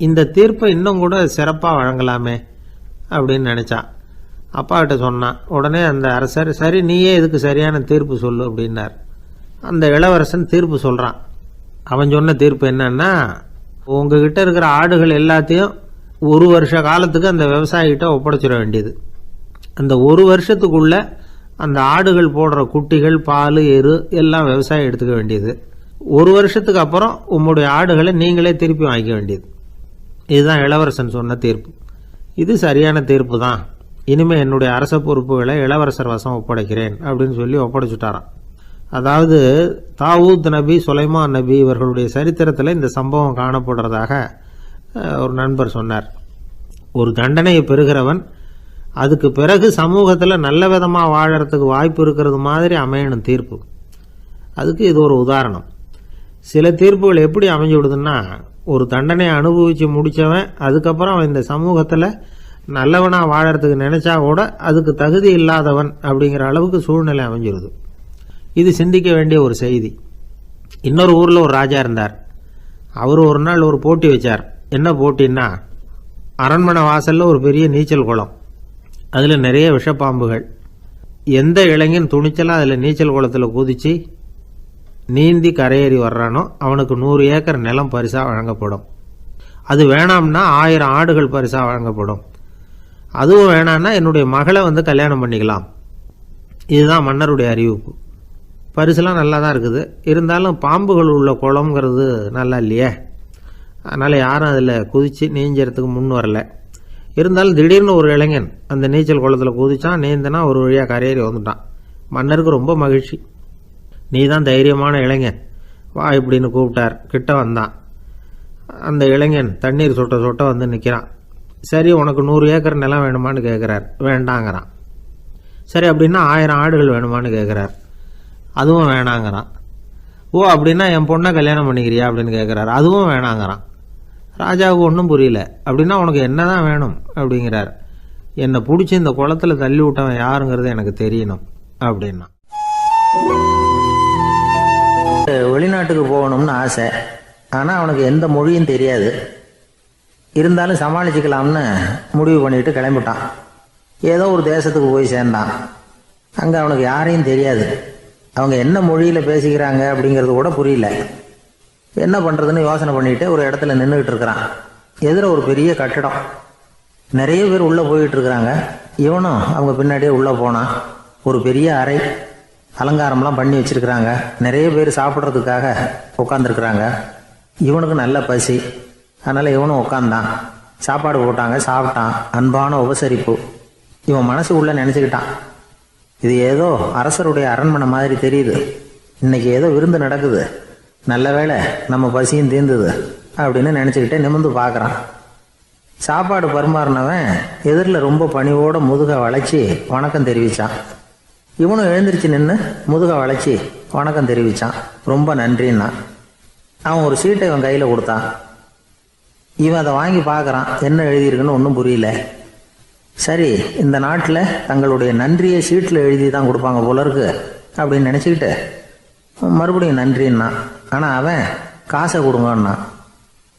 இந்த தீர்ப்பை இன்னும் கூட சிறப்பாக வழங்கலாமே அப்படின்னு நினச்சான். அப்பா கிட்ட சொன்னான். உடனே அந்த அரசர், சரி நீயே இதுக்கு சரியான தீர்ப்பு சொல்லு அப்படின்னார். அந்த இளவரசன் தீர்ப்பு சொல்கிறான். அவன் சொன்ன தீர்ப்பு என்னன்னா, உங்ககிட்ட இருக்கிற ஆடுகள் எல்லாத்தையும் 1 வருஷ காலத்துக்கு அந்த விவசாயிகிட்ட ஒப்படைச்சிட வேண்டியது. அந்த 1 வருஷத்துக்குள்ள அந்த ஆடுகள் போடுற குட்டிகள், பால், எரு எல்லாம் விவசாயி எடுத்துக்க வேண்டியது. 1 வருஷத்துக்கு அப்புறம் உங்களுடைய ஆடுகளை நீங்களே திருப்பி வாங்கிக்க வேண்டியது. இதுதான் இளவரசன் சொன்ன தீர்ப்பு. இது சரியான தீர்ப்பு தான். இனிமேல் என்னுடைய அரச பொறுப்புகளை இளவரசர் வசம் ஒப்படைக்கிறேன் அப்படின்னு சொல்லி ஒப்படைச்சுட்டாராம். அதாவது தாவூத் நபி, சுலைமான் நபி இவர்களுடைய சரித்திரத்தில் இந்த சம்பவம் காணப்படுறதாக ஒரு நண்பர் சொன்னார். ஒரு தண்டனையை பெறுகிறவன் அதுக்கு பிறகு சமூகத்தில் நல்ல விதமாக வாழறதுக்கு வாய்ப்பு இருக்கிறது மாதிரி அமையணும் தீர்ப்பு. அதுக்கு இது ஒரு உதாரணம். சில தீர்ப்புகள் எப்படி அமைஞ்சு விடுதுன்னா, ஒரு தண்டனையை அனுபவித்து முடித்தவன் அதுக்கப்புறம் அவன் இந்த சமூகத்தில் நல்லவனாக வாழறதுக்கு நினச்சா கூட அதுக்கு தகுதி இல்லாதவன் அப்படிங்கிற அளவுக்கு சூழ்நிலை அமைஞ்சிருது. இது சிந்திக்க வேண்டிய ஒரு செய்தி. இன்னொரு ஊரில் ஒரு ராஜா இருந்தார். அவர் ஒரு நாள் ஒரு போட்டி வச்சார். என்ன போட்டின்னா, அரண்மனை வாசலில் ஒரு பெரிய நீச்சல் குளம், அதில் நிறைய விஷப்பாம்புகள். எந்த இளைஞன் துணிச்சலாக அதில் நீச்சல் குளத்தில் குதித்து நீந்தி கரையேறி வர்றானோ அவனுக்கு 100 ஏக்கர் நிலம் பரிசாக வழங்கப்படும். அது வேணாம்னா 1000 ஆடுகள் பரிசாக வழங்கப்படும். அதுவும் வேணான்னா என்னுடைய மகளை வந்து கல்யாணம் பண்ணிக்கலாம். இதுதான் மன்னருடைய அறிவிப்பு. பரிசுலாம் நல்லா தான் இருக்குது, இருந்தாலும் பாம்புகள் உள்ள குளம்ங்கிறது நல்லா இல்லையே. அதனால் யாரும் அதில் குதித்து நீஞ்சறதுக்கு முன் வரல. இருந்தாலும் திடீர்னு ஒரு இளைஞன் அந்த நீச்சல் குளத்தில் குதிச்சான், நீந்தனா ஒரு வழியாக கரையேறி வந்துட்டான். மன்னருக்கு ரொம்ப மகிழ்ச்சி. நீ தான் தைரியமான இளைஞன், வா இப்படின்னு கூப்பிட்டார். கிட்ட வந்தான். அந்த இளைஞன் தண்ணீர் சொட்ட சொட்ட வந்து நிற்கிறான். சரி, உனக்கு 100 ஏக்கர் நிலம் வேணுமான்னு கேட்குறார். வேண்டாங்கிறான். சரி, அப்படின்னா 1000 ஆடுகள் வேணுமான்னு கேட்குறார். அதுவும் வேணாங்கிறான். ஓ, அப்படின்னா என் பொண்ணை கல்யாணம் பண்ணிக்கிறியா அப்படின்னு கேட்குறாரு. அதுவும் வேணாங்கிறான். ராஜாவுக்கு ஒன்றும் புரியல. அப்படின்னா உனக்கு என்ன தான் வேணும் அப்படிங்கிறார். என்னை பிடிச்சி இந்த குளத்தில் தள்ளி விட்டவன் யாருங்கிறது எனக்கு தெரியணும் அப்படின்னா. வெளிநாட்டுக்கு போகணும்னு ஆசை, ஆனால் அவனுக்கு எந்த மொழியும் தெரியாது. இருந்தாலும் சமாளிச்சுக்கலாம்னு முடிவு பண்ணிட்டு கிளம்பிட்டான். ஏதோ ஒரு தேசத்துக்கு போய் சேர்ந்தான். அங்கே அவனுக்கு யாரையும் தெரியாது. அவங்க என்ன மொழியில் பேசிக்கிறாங்க அப்படிங்கிறது கூட புரியல. என்ன பண்ணுறதுன்னு யோசனை பண்ணிட்டு ஒரு இடத்துல நின்றுக்கிட்டு இருக்கிறான். எதிர ஒரு பெரிய கட்டடம். நிறைய பேர் உள்ளே போயிட்டு இருக்கிறாங்க. இவனும் அவங்க பின்னாடியே உள்ளே போனான். ஒரு பெரிய அறை, அலங்காரம்லாம் பண்ணி வச்சிருக்கிறாங்க. நிறைய பேர் சாப்பிட்றதுக்காக உட்காந்துருக்குறாங்க. இவனுக்கு நல்ல பசி, அதனால் இவனும் உட்காந்தான். சாப்பாடு போட்டாங்க, சாப்பிட்டான். அன்பான உபசரிப்பு. இவன் மனசு உள்ள நினச்சிக்கிட்டான், இது ஏதோ அரசருடைய அரண்மனை மாதிரி தெரியுது, இன்னைக்கு ஏதோ விருந்து நடக்குது, நல்ல வேளை நம்ம பசியும் தீர்ந்தது அப்படின்னு நினச்சிக்கிட்டே நிமிர்ந்து பார்க்குறான். சாப்பாடு பரிமாறினவன் எதிரில் ரொம்ப பணிவோட முதுகை வளைச்சி வணக்கம் தெரிவித்தான். இவனும் எழுந்திரிச்சு நின்று முதுகை வளைச்சி வணக்கம் தெரிவித்தான். ரொம்ப நன்றின்னா. அவன் ஒரு சீட்டை இவன் கையில் கொடுத்தான். இவன் அதை வாங்கி பார்க்குறான். என்ன எழுதியிருக்குன்னு ஒன்றும் புரியல. சரி, இந்த நாட்டில் தங்களுடைய நன்றியை சீட்டில் எழுதி தான் கொடுப்பாங்க போல இருக்கு அப்படின்னு நினச்சிக்கிட்டு மறுபடியும் நன்றின்னா. ஆனால் அவன் காசை கொடுங்கன்னா.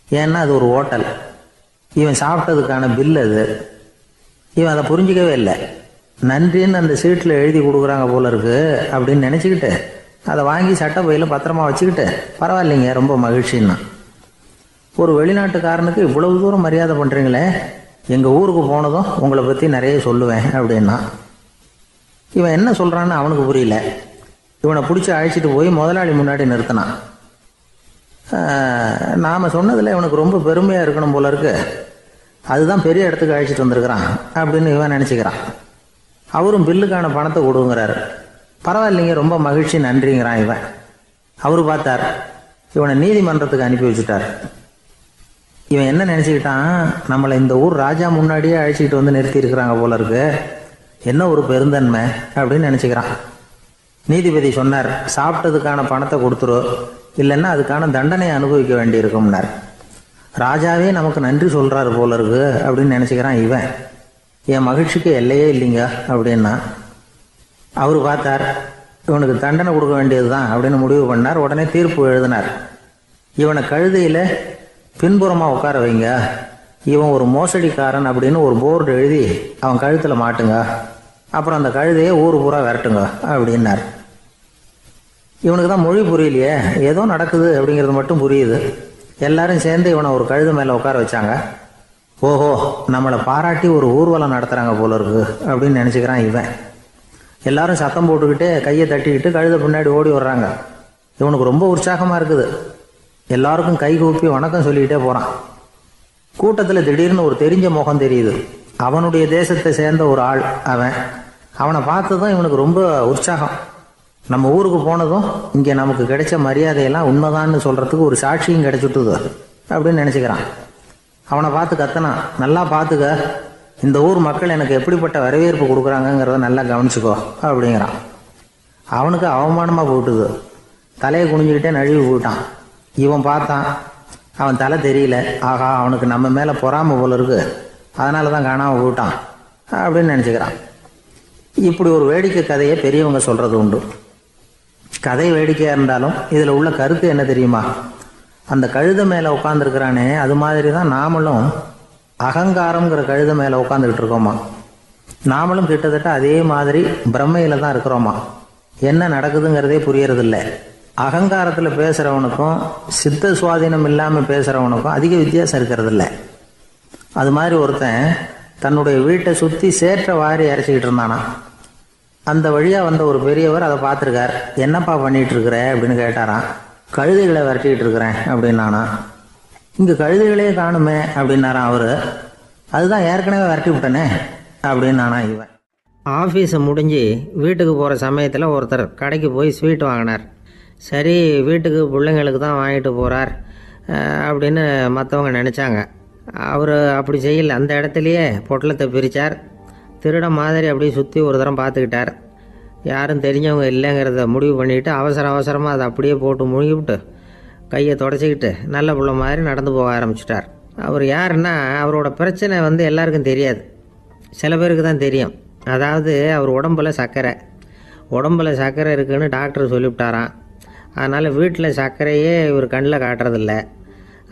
ஏன்னா அது ஒரு ஹோட்டல், இவன் சாப்பிட்டதுக்கான பில் அது. இவன் அதை புரிஞ்சிக்கவே இல்லை. நன்றின்னு அந்த சீட்டில் எழுதி கொடுக்குறாங்க போல இருக்கு அப்படின்னு நினச்சிக்கிட்டு அதை வாங்கி சட்டை பையில் பத்திரமா வச்சுக்கிட்டு பரவாயில்லைங்க ரொம்ப மகிழ்ச்சின்னா. ஒரு வெளிநாட்டுக்காரனுக்கு இவ்வளவு தூரம் மரியாதை பண்ணுறீங்களே, எங்கள் ஊருக்கு போனதும் உங்களை பற்றி நிறைய சொல்லுவேன் அப்படின்னா. இவன் என்ன சொல்கிறான்னு அவனுக்கு புரியல. இவனை பிடிச்சி அழைச்சிட்டு போய் முதலாளி முன்னாடி நிறுத்தினான். நாம் சொன்னதில் இவனுக்கு ரொம்ப பெருமையாக இருக்கணும் போல இருக்கு, அதுதான் பெரிய இடத்துக்கு அழைச்சிட்டு வந்திருக்கிறான் அப்படின்னு இவன் நினச்சிக்கிறான். அவரும் பில்லுக்கான பணத்தை கொடுங்கிறாரு. பரவாயில்லைங்க ரொம்ப மகிழ்ச்சி நன்றிங்கிறான் இவன். அவரு பார்த்தார், இவனை நீதிமன்றத்துக்கு அனுப்பி வச்சுட்டார். இவன் என்ன நினச்சிக்கிட்டான், நம்மளை இந்த ஊர் ராஜா முன்னாடியே அழைச்சிக்கிட்டு வந்து நிறுத்தி இருக்கிறாங்க போல இருக்கு, என்ன ஒரு பெருந்தன்மை அப்படின்னு நினச்சிக்கிறான். நீதிபதி சொன்னார், சாப்பிட்டதுக்கான பணத்தை கொடுத்துரு, இல்லைன்னா அதுக்கான தண்டனை அனுபவிக்க வேண்டி இருக்கும்னார். ராஜாவே நமக்கு நன்றி சொல்கிறாரு போல இருக்கு அப்படின்னு நினச்சிக்கிறான் இவன். என் மகிழ்ச்சிக்கு எல்லையே இல்லைங்க அப்படின்னா. அவர் பார்த்தார், இவனுக்கு தண்டனை கொடுக்க வேண்டியது தான் அப்படின்னு முடிவு பண்ணார். உடனே தீர்ப்பு எழுதினார். இவனை கழுதையில் பின்புறமாக உட்கார வைங்க, இவன் ஒரு மோசடிக்காரன் அப்படின்னு ஒரு போர்டு எழுதி அவன் கழுத்தில் மாட்டுங்க, அப்புறம் அந்த கழுதையை ஊர் பூரா விரட்டுங்க அப்படின்னார். இவனுக்கு தான் மொழி புரியலையே, ஏதோ நடக்குது அப்படிங்கிறது மட்டும் புரியுது. எல்லாரும் சேர்ந்து இவனை ஒரு கழுதை மேலே உட்கார வச்சாங்க. ஓஹோ, நம்மளை பாராட்டி ஒரு ஊர்வலம் நடத்துகிறாங்க போல இருக்கு அப்படின்னு நினச்சிக்கிறான் இவன். எல்லாரும் சத்தம் போட்டுக்கிட்டே கையை தட்டிக்கிட்டு கழுதை பின்னாடி ஓடி வர்றாங்க. இவனுக்கு ரொம்ப உற்சாகமாக இருக்குது. எல்லாருக்கும் கை கூப்பி வணக்கம் சொல்லிக்கிட்டே போகிறான். கூட்டத்தில் திடீர்னு ஒரு தெரிஞ்ச முகம் தெரியுது. அவனுடைய தேசத்தை சேர்ந்த ஒரு ஆள் அவன். அவனை பார்த்ததும் இவனுக்கு ரொம்ப உற்சாகம். நம்ம ஊருக்கு போனதும் இங்கே நமக்கு கிடைச்ச மரியாதையெல்லாம் உண்மைதான்னு சொல்கிறதுக்கு ஒரு சாட்சியும் கிடைச்சிட்டுது அப்படின்னு நினச்சிக்கிறான். அவனை பார்த்து கத்தனான், நல்லா பார்த்துக்க, இந்த ஊர் மக்கள் எனக்கு எப்படிப்பட்ட வரவேற்பு கொடுக்குறாங்கங்கிறத நல்லா கவனிச்சுக்கோ அப்படிங்கிறான். அவனுக்கு அவமானமாக போட்டுது. தலையை குனிஞ்சுக்கிட்டே நழுவி போயிட்டான். இவன் பார்த்தான், அவன் தலை தெரியல. ஆகா, அவனுக்கு நம்ம மேலே பொறாமை போல இருக்கு, அதனால தான் காணாமல் போயிட்டான் அப்படின்னு நினச்சிக்கிறான். இப்படி ஒரு வேடிக்கை கதையை பெரியவங்க சொல்கிறது உண்டு. கதை வேடிக்கையாக இருந்தாலும் இதில் உள்ள கருத்து என்ன தெரியுமா? அந்த கழுதை மேலே உட்காந்துருக்கிறானே, அது மாதிரி தான் நாமளும் அகங்காரங்கிற கழுதை மேலே உட்காந்துக்கிட்டு இருக்கோமா. நாமளும் கிட்டத்தட்ட அதே மாதிரி பிரம்மையில் தான் இருக்கிறோமா. என்ன நடக்குதுங்கிறதே புரியறதில்லை. அகங்காரத்தில் பேசுகிறவனுக்கும் சித்த சுவாதீனம் இல்லாமல் பேசுகிறவனுக்கும் அதிக வித்தியாசம் இருக்கிறதில்ல. அது மாதிரி ஒருத்தன் தன்னுடைய வீட்டை சுற்றி சேற்றை வாரி இறைச்சிக்கிட்டு இருந்தானா. அந்த வழியாக வந்த ஒரு பெரியவர் அதை பார்த்துருக்கார். என்னப்பா பண்ணிகிட்டு இருக்கிற அப்படின்னு கேட்டாரான். கழுதைகளை விரட்டிக்கிட்டு இருக்கிறேன் அப்படின்னானா. இங்கே கழுதைகளே காணுமே அப்படின்னாரான் அவர். அதுதான் ஏற்கனவே விரட்டி விட்டனே அப்படின்னானா இவன். ஆஃபீஸை முடிஞ்சு வீட்டுக்கு போகிற சமயத்தில் ஒருத்தர் கடைக்கு போய் ஸ்வீட் வாங்கினார். சரி, வீட்டுக்கு பிள்ளைங்களுக்கு தான் வாங்கிட்டு போகிறார் அப்படின்னு மற்றவங்க நினச்சாங்க. அவர் அப்படி செய்யலை. அந்த இடத்துலையே பொட்டலத்தை பிரித்தார். திருட மாதிரி அப்படியே சுற்றி ஒரு தரம் பார்த்துக்கிட்டார். யாரும் தெரிஞ்சவங்க இல்லைங்கிறத முடிவு பண்ணிவிட்டு அவசரமாக அதை அப்படியே போட்டு முழுகிவிட்டு கையை தொடச்சிக்கிட்டு நல்ல பிள்ளை மாதிரி நடந்து போக ஆரம்பிச்சிட்டார். அவர் யாருன்னா, அவரோட பிரச்சனை எல்லாருக்கும் தெரியாது, சில பேருக்கு தான் தெரியும். அதாவது அவர் உடம்பில் சர்க்கரை இருக்குதுன்னு டாக்டர் சொல்லிவிட்டாராம். அதனால் வீட்டில் சர்க்கரையே இவர் கண்ணில் காட்டுறதில்ல.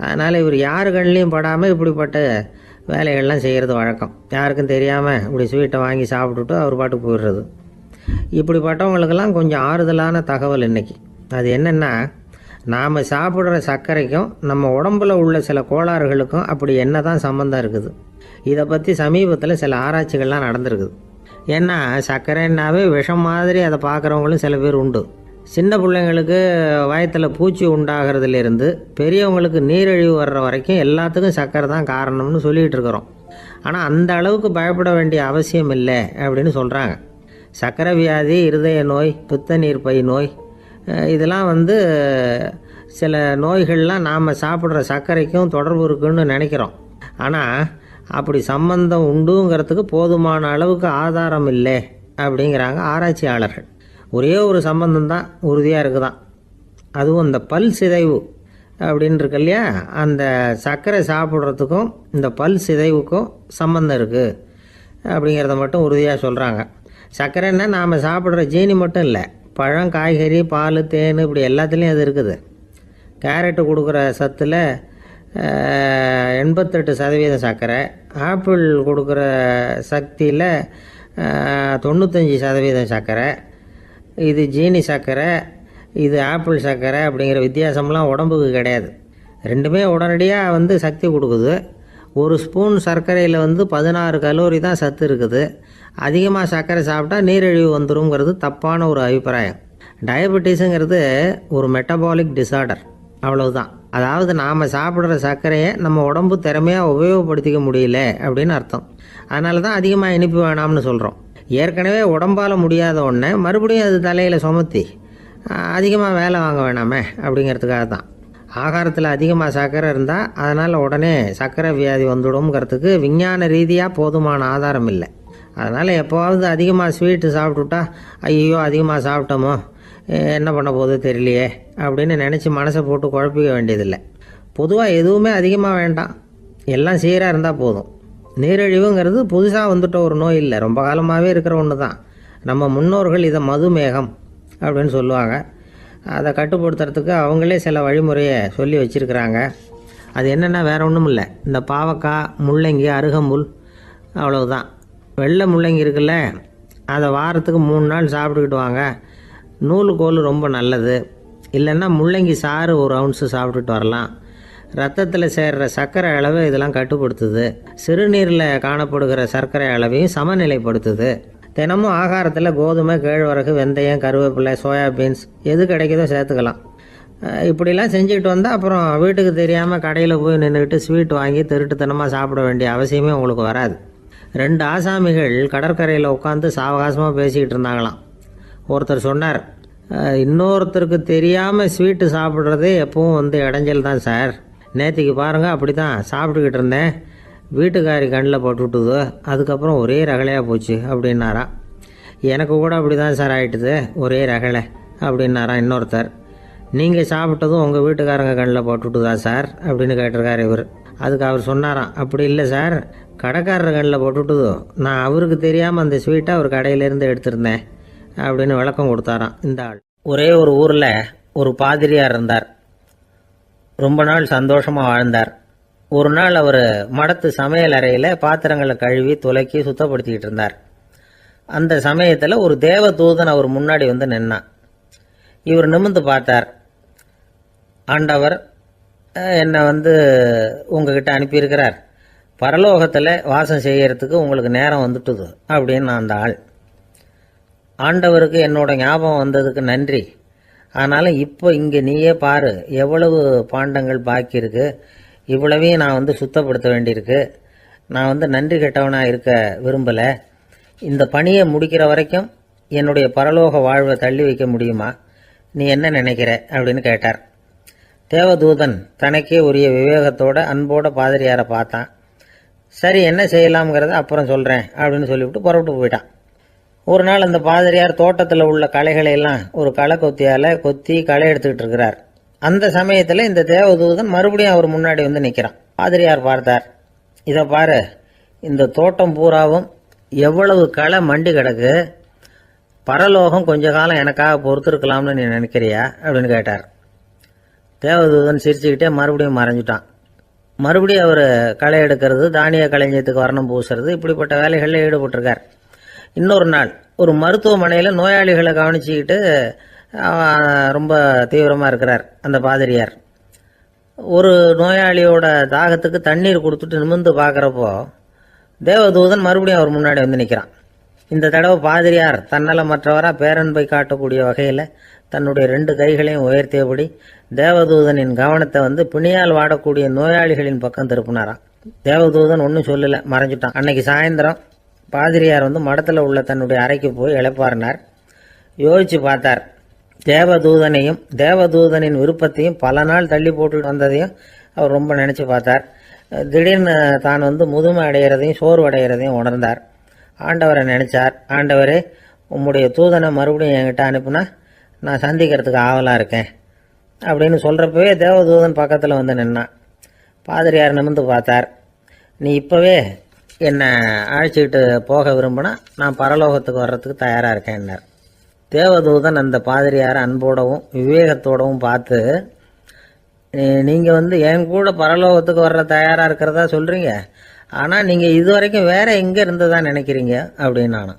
அதனால் இவர் யார் கண்ணிலையும் படாமல் இப்படிப்பட்ட வேலைகள்லாம் செய்கிறது வழக்கம். யாருக்கும் தெரியாமல் இப்படி ஸ்வீட்டை வாங்கி சாப்பிட்டுட்டு அவர் பாட்டுக்கு போயிடுறது. இப்படிப்பட்டவங்களுக்கெல்லாம் கொஞ்சம் ஆறுதலான தகவல் இன்றைக்கி. அது என்னென்னா, நாம் சாப்பிட்ற சர்க்கரைக்கும் நம்ம உடம்பில் உள்ள சில கோளாறுகளுக்கும் அப்படி என்ன தான் சம்மந்தம் இருக்குது. இதை பற்றி சமீபத்தில் சில ஆராய்ச்சிகள்லாம் நடந்திருக்குது. ஏன்னா சர்க்கரைன்னாவே விஷம் மாதிரி அதை பார்க்குறவங்களும் சில பேர் உண்டு. சின்ன பிள்ளைங்களுக்கு வயத்தில் பூச்சி உண்டாகிறதுலேருந்து பெரியவங்களுக்கு நீரிழிவு வர்ற வரைக்கும் எல்லாத்துக்கும் சர்க்கரை தான் காரணம்னு சொல்லிகிட்டு இருக்கிறோம். ஆனால் அந்த அளவுக்கு பயப்பட வேண்டிய அவசியம் இல்லை அப்படின்னு சொல்கிறாங்க. சர்க்கரை வியாதி, இருதய நோய், பித்த நீர்ப்பை நோய், இதெல்லாம் சில நோய்கள்லாம் நாம் சாப்பிட்ற சர்க்கரைக்கும் தொடர்பு இருக்குன்னு நினைக்கிறோம். ஆனால் அப்படி சம்பந்தம் உண்டுங்கிறதுக்கு போதுமான அளவுக்கு ஆதாரம் இல்லை அப்படிங்கிறாங்க ஆராய்ச்சியாளர்கள். ஒரே ஒரு சம்பந்தம் தான் உறுதியாக இருக்குதான். அதுவும் இந்த பல் சிதைவு அப்படின்னு இருக்கு இல்லையா, அந்த சர்க்கரை சாப்பிட்றதுக்கும் இந்த பல் சிதைவுக்கும் சம்பந்தம் இருக்குது அப்படிங்கிறத மட்டும் உறுதியாக சொல்கிறாங்க. சர்க்கரைன்னா நாம் சாப்பிட்ற ஜீனி மட்டும் இல்லை, பழம், காய்கறி, பால், தேன், இப்படி எல்லாத்துலேயும் அது இருக்குது. கேரட்டு கொடுக்குற சத்தில் 88% சர்க்கரை, ஆப்பிள் கொடுக்குற சக்தியில் 95% சர்க்கரை. இது ஜீனி சர்க்கரை, இது ஆப்பிள் சர்க்கரை அப்படிங்கிற வித்தியாசம்லாம் உடம்புக்கு கிடையாது. ரெண்டுமே உடனடியாக சக்தி கொடுக்குது. ஒரு ஸ்பூன் சர்க்கரையில் 16 கலோரி தான் சத்து இருக்குது. அதிகமாக சர்க்கரை சாப்பிட்டா நீரிழிவு வந்துருங்கிறது தப்பான ஒரு அபிப்பிராயம். டயபெட்டிஸுங்கிறது ஒரு மெட்டபாலிக் டிசார்டர், அவ்வளவுதான். அதாவது நாம் சாப்பிட்ற சர்க்கரையை நம்ம உடம்பு திறமையாக உபயோகப்படுத்திக்க முடியல அப்படின்னு அர்த்தம். அதனால தான் அதிகமாக இனிப்பு வேணாம்னு சொல்கிறோம். ஏற்கனவே உடம்பால் முடியாத ஒன்றை மறுபடியும் அது தலையில் சுமத்தி அதிகமாக வேலை வாங்க வேணாமே அப்படிங்கிறதுக்காக தான். ஆகாரத்தில் அதிகமாக சர்க்கரை இருந்தால் அதனால் உடனே சர்க்கரை வியாதி வந்துடும்ங்கிறதுக்கு விஞ்ஞான ரீதியாக போதுமான ஆதாரம் இல்லை. அதனால் எப்போவாவது அதிகமாக ஸ்வீட்டு சாப்பிட்டுட்டா ஐயோ அதிகமாக சாப்பிட்டோமோ என்ன பண்ண போகுது தெரியலையே அப்படின்னு நினச்சி மனசை போட்டு குழப்பிக்க வேண்டியதில்லை. பொதுவாக எதுவுமே அதிகமாக வேண்டாம், எல்லாம் சீராக இருந்தால் போதும். நீரிழிவுங்கிறது புதுசாக வந்துட்ட ஒரு நோய் இல்லை, ரொம்ப காலமாகவே இருக்கிற ஒன்று தான். நம்ம முன்னோர்கள் இதை மதுமேகம் அப்படின்னு சொல்லுவாங்க. அதை கட்டுப்படுத்துறதுக்கு அவங்களே சில வழிமுறையை சொல்லி வச்சுருக்கிறாங்க. அது என்னென்னா வேறு ஒன்றும் இல்லை, இந்த பாவக்காய், முள்ளங்கி, அருகம்புல், அவ்வளவுதான். வெள்ளை முள்ளங்கி இருக்குல்ல, அதை வாரத்துக்கு 3 நாள் சாப்பிட்டுக்கிட்டு வாங்க. நூலுக்கோல் ரொம்ப நல்லது. இல்லைன்னா முள்ளங்கி சாறு 1 ounce சாப்பிட்டுட்டு வரலாம். ரத்தத்தில் சேர்கிற சர்க்கரை அளவை இதெல்லாம் கட்டுப்படுத்துது. சிறுநீரில் காணப்படுகிற சர்க்கரை அளவையும் சமநிலைப்படுத்துது. தினமும் ஆகாரத்தில் கோதுமை, கேழ்வரகு, வெந்தயம், கருவேப்பிலை, சோயாபீன்ஸ் எது கிடைக்குதோ சேர்த்துக்கலாம். இப்படிலாம் செஞ்சுக்கிட்டு வந்தால் அப்புறம் வீட்டுக்கு தெரியாமல் கடையில் போய் நின்றுக்கிட்டு ஸ்வீட் வாங்கி திருட்டுத்தனமாக சாப்பிட வேண்டிய அவசியமே உங்களுக்கு வராது. 2 ஆசாமிகள் கடற்கரையில் உட்காந்து சாவகாசமாக பேசிக்கிட்டு இருந்தாங்களாம். ஒருத்தர் சொன்னார், இன்னொருத்தருக்கு தெரியாமல் ஸ்வீட்டு சாப்பிட்றதே எப்பவும் இடைஞ்சல் தான் சார். நேற்றுக்கு பாருங்கள் அப்படி தான் சாப்பிட்டுக்கிட்டு இருந்தேன், வீட்டுக்காரி கண்ணில் போட்டுவிட்டுது, அதுக்கப்புறம் ஒரே ரகலையாக போச்சு அப்படின்னாரா. எனக்கு கூட அப்படி தான் சார் ஆகிட்டுது, ஒரே ரகலை அப்படின்னாரா இன்னொருத்தர். நீங்கள் சாப்பிட்டதும் உங்கள் வீட்டுக்காரங்க கண்ணில் போட்டுவிட்டுதா சார் அப்படின்னு கேட்டிருக்காரு இவர். அதுக்கு அவர் சொன்னாராம், அப்படி இல்லை சார், கடைக்காரர் கண்ணில் போட்டுவிட்டுதோ, நான் அவருக்கு தெரியாமல் அந்த ஸ்வீட்டை அவர் கடையிலேருந்து எடுத்திருந்தேன் அப்படின்னு விளக்கம் கொடுத்தாராம் இந்த ஆள். ஒரே ஒரு ஊரில் ஒரு பாதிரியார் இருந்தார். ரொம்ப நாள் சந்தோஷமாக வாழ்ந்தார். ஒரு நாள் அவர் மடத்து சமையல் அறையில் பாத்திரங்களை கழுவி துலக்கி சுத்தப்படுத்திக்கிட்டு இருந்தார். அந்த சமயத்தில் ஒரு தேவதூதன் அவர் முன்னாடி நின்னான். இவர் நிமிர்ந்து பார்த்தார். ஆண்டவர் என்னை உங்ககிட்ட அனுப்பியிருக்கிறார், பரலோகத்தில் வாசம் செய்யறதுக்கு உங்களுக்கு நேரம் வந்துட்டுது அப்படின்னு அந்த ஆள். ஆண்டவருக்கு என்னோட ஞாபகம் வந்ததுக்கு நன்றி. ஆனாலும் இப்போ இங்கே நீயே பாரு, எவ்வளவு பாண்டங்கள் பாக்கி இருக்கு, இவ்வளவையும் நான் சுத்தப்படுத்த வேண்டியிருக்கு. நான் நன்றி கெட்டவனாக இருக்க விரும்பலை. இந்த பணியை முடிக்கிற வரைக்கும் என்னுடைய பரலோக வாழ்வை தள்ளி வைக்க முடியுமா, நீ என்ன நினைக்கிற அப்படின்னு கேட்டார். தேவதூதன் தனக்கே உரிய விவேகத்தோட அன்போட பாதிரியாரை பார்த்தான். சரி என்ன செய்யலாம்ங்கிறத அப்புறம் சொல்கிறேன் அப்படின்னு சொல்லிவிட்டு புறப்பட்டு போயிட்டான். ஒரு நாள் அந்த பாதிரியார் தோட்டத்தில் உள்ள களைகளை எல்லாம் ஒரு களை கொத்தியால் கொத்தி களை எடுத்துக்கிட்டு இருக்கிறார். அந்த சமயத்தில் இந்த தேவதூதன் மறுபடியும் அவர் முன்னாடி நிற்கிறான். பாதிரியார் பார்த்தார், இதை பாரு, இந்த தோட்டம் பூராவும் எவ்வளவு களை மண்டி கிடக்கு, பரலோகம் கொஞ்ச காலம் எனக்காக பொறுத்திருக்கலாம்னு நீ நினைக்கிறியா அப்படின்னு கேட்டார். தேவதூதன் சிரிச்சுக்கிட்டே மறுபடியும் மறைஞ்சிட்டான். மறுபடியும் அவர் களை எடுக்கிறது, தானிய களஞ்சியத்துக்கு வர்ணம் பூசுறது, இப்படிப்பட்ட வேலைகளில் ஈடுபட்டிருக்கார். இன்னொரு நாள் ஒரு மருத்துவமனையில் நோயாளிகளை கவனிச்சுக்கிட்டு ரொம்ப தீவிரமாக இருக்கிறார் அந்த பாதிரியார். ஒரு நோயாளியோட தாகத்துக்கு தண்ணீர் கொடுத்துட்டு நிமிர்ந்து பார்க்குறப்போ தேவதூதன் மறுபடியும் அவர் முன்னாடி வந்து நிற்கிறான். இந்த தடவை பாதிரியார் தன்னலமற்றவராக பேரன்பை காட்டக்கூடிய வகையில் தன்னுடைய 2 கைகளையும் உயர்த்தியபடி தேவதூதனின் கவனத்தை வந்து பிணியால் வாடக்கூடிய நோயாளிகளின் பக்கம் திருப்பினாராம். தேவதூதன் ஒன்றும் சொல்லலை, மறைஞ்சிட்டான். அன்னைக்கு சாயந்தரம் பாதிரியார் வந்து மடத்தில் உள்ள தன்னுடைய அறைக்கு போய் இளைப்பாறினார். யோசித்து பார்த்தார். தேவதூதனையும் தேவதூதனின் விருப்பத்தையும் பல நாள் தள்ளி போட்டு வந்ததையும் அவர் ரொம்ப நினச்சி பார்த்தார். திடீர்னு தான் வந்து முதுமை அடைகிறதையும் சோர்வு அடைகிறதையும் உணர்ந்தார். ஆண்டவரை நினைச்சார். ஆண்டவரே, உம்முடைய தூதனை மறுபடியும் என்கிட்ட அனுப்புனா நான் சந்திக்கிறதுக்கு ஆவலாக இருக்கேன் அப்படின்னு சொல்கிறப்பவே தேவதூதன் பக்கத்தில் வந்து நின்னான். பாதிரியார் நிமிர்ந்து பார்த்தார். நீ இப்போவே என்னை அழைச்சிக்கிட்டு போக விரும்பினா நான் பரலோகத்துக்கு வர்றதுக்கு தயாராக இருக்கேன்னார். தேவதூதன் அந்த பாதிரியாரை அன்போடவும் விவேகத்தோடவும் பார்த்து, நீங்கள் வந்து என் கூட பரலோகத்துக்கு வர்ற தயாராக இருக்கிறதா சொல்கிறீங்க, ஆனால் நீங்கள் இது வரைக்கும் வேறு எங்கே இருந்ததா நினைக்கிறீங்க அப்படின்னானா.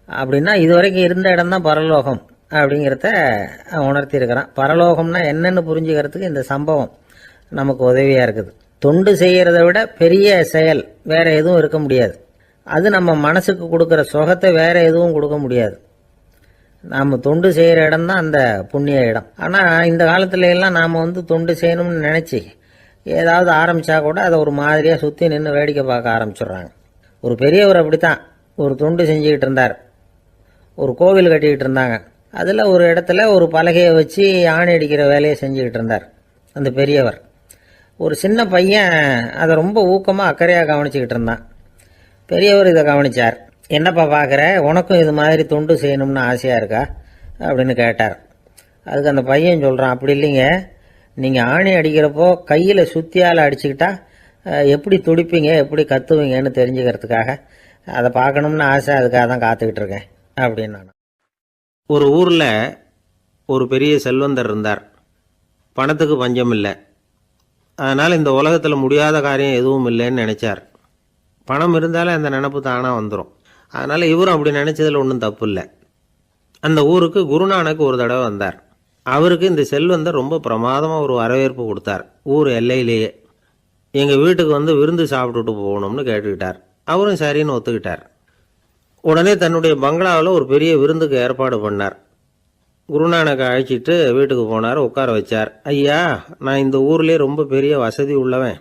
அப்படின்னா இது வரைக்கும் இருந்த இடம்தான் பரலோகம் அப்படிங்கிறத உணர்த்தியிருக்கிறான். பரலோகம்னா என்னென்னு புரிஞ்சுக்கிறதுக்கு இந்த சம்பவம் நமக்கு உதவியாக இருக்குது. தொண்டு செய்கிறத விட பெரிய செயல் வேறு எதுவும் இருக்க முடியாது. அது நம்ம மனசுக்கு கொடுக்குற சுகத்தை வேறு எதுவும் கொடுக்க முடியாது. நாம் தொண்டு செய்கிற இடம் தான் அந்த புண்ணிய இடம். ஆனால் இந்த காலத்துல எல்லாம் நாம் வந்து தொண்டு செய்யணும்னு நினச்சி ஏதாவது ஆரம்பித்தா கூட அதை ஒரு மாதிரியாக சுற்றி நின்று வேடிக்கை பார்க்க ஆரம்பிச்சிடுறாங்க. ஒரு பெரியவர் அப்படித்தான் ஒரு தொண்டு செஞ்சுக்கிட்டு இருந்தார். ஒரு கோவில் கட்டிக்கிட்டு இருந்தாங்க. அதில் ஒரு இடத்துல ஒரு பலகையை வச்சு ஆணி அடிக்கிற வேலையை செஞ்சுக்கிட்டு இருந்தார் அந்த பெரியவர். ஒரு சின்ன பையன் அதை ரொம்ப ஊக்கமாக அக்கறையாக கவனிச்சுக்கிட்டு இருந்தான். பெரியவர் இதை கவனித்தார். என்னப்பா பார்க்குற, உனக்கும் இது மாதிரி தொண்டு செய்யணும்னு ஆசையாக இருக்கா அப்படின்னு கேட்டார். அதுக்கு அந்த பையன் சொல்கிறான், அப்படி இல்லைங்க, நீங்கள் ஆணி அடிக்கிறப்போ கையில் சுத்தியால் அடிச்சுக்கிட்டா எப்படி துடிப்பீங்க எப்படி கத்துவீங்கன்னு தெரிஞ்சுக்கிறதுக்காக அதை பார்க்கணும்னு ஆசை, அதுக்காக தான் காத்துக்கிட்டு இருக்கேன் அப்படின்னு நான். ஒரு ஊரில் ஒரு பெரிய செல்வந்தர் இருந்தார். பணத்துக்கு பஞ்சம் இல்லை. அதனால் இந்த உலகத்தில் முடியாத காரியம் எதுவும் இல்லைன்னு நினச்சார். பணம் இருந்தாலும் அந்த நினப்பு தானாக வந்துடும். அதனால் இவரும் அப்படி நினச்சதில் ஒன்றும் தப்பு இல்லை. அந்த ஊருக்கு குருநானக் ஒரு தடவை வந்தார். அவருக்கு இந்த செல்வந்தர் ரொம்ப பிரமாதமாக ஒரு வரவேற்பு கொடுத்தார். ஊர் எல்லையிலேயே எங்கள் வீட்டுக்கு வந்து விருந்து சாப்பிட்டுட்டு போகணும்னு கேட்டுக்கிட்டார். அவரும் சரின்னு ஒத்துக்கிட்டார். உடனே தன்னுடைய பங்களாவில் ஒரு பெரிய விருந்துக்கு ஏற்பாடு பண்ணார். குருநானக்கை அழைச்சிட்டு வீட்டுக்கு போனார். உட்கார வச்சார். ஐயா, நான் இந்த ஊர்லேயே ரொம்ப பெரிய வசதி உள்ளவன்.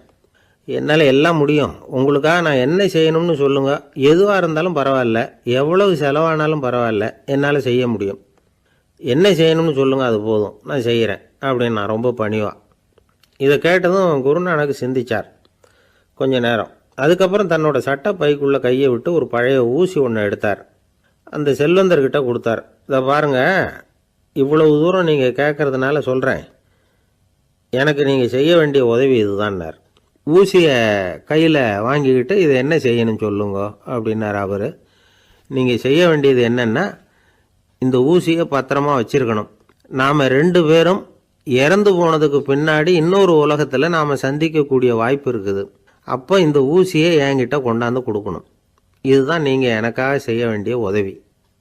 என்னால் எல்லாம் முடியும். உங்களுக்காக நான் என்ன செய்யணும்னு சொல்லுங்கள். எதுவாக இருந்தாலும் பரவாயில்ல, எவ்வளவு செலவானாலும் பரவாயில்ல, என்னால் செய்ய முடியும். என்ன செய்யணும்னு சொல்லுங்கள், அது போதும், நான் செய்கிறேன் அப்படின்னு நான் ரொம்ப பணிவா. இதை கேட்டதும் குருநானக் சிந்திச்சார் கொஞ்ச நேரம். அதுக்கப்புறம் தன்னோட சட்டை பைக்குள்ளே கையை விட்டு ஒரு பழைய ஊசி ஒன்று எடுத்தார். அந்த செல்வந்தர்கிட்ட கொடுத்தார். இதை பாருங்கள், இவ்வளவு தூரம் நீங்கள் கேட்கறதுனால சொல்கிறேன், எனக்கு நீங்கள் செய்ய வேண்டிய உதவி இதுதான்னார். ஊசியை கையில் வாங்கிக்கிட்டு இதை என்ன செய்யணும்னு சொல்லுங்க அப்படின்னார் அவர். நீங்கள் செய்ய வேண்டியது என்னென்னா, இந்த ஊசியை பத்திரமா வச்சிருக்கணும். நாம் 2 பேரும் இறந்து போனதுக்கு பின்னாடி இன்னொரு உலகத்தில் நாம் சந்திக்கக்கூடிய வாய்ப்பு இருக்குது. அப்போ இந்த ஊசியை என்கிட்ட கொண்டாந்து கொடுக்கணும். இதுதான் நீங்கள் எனக்காக செய்ய வேண்டிய உதவி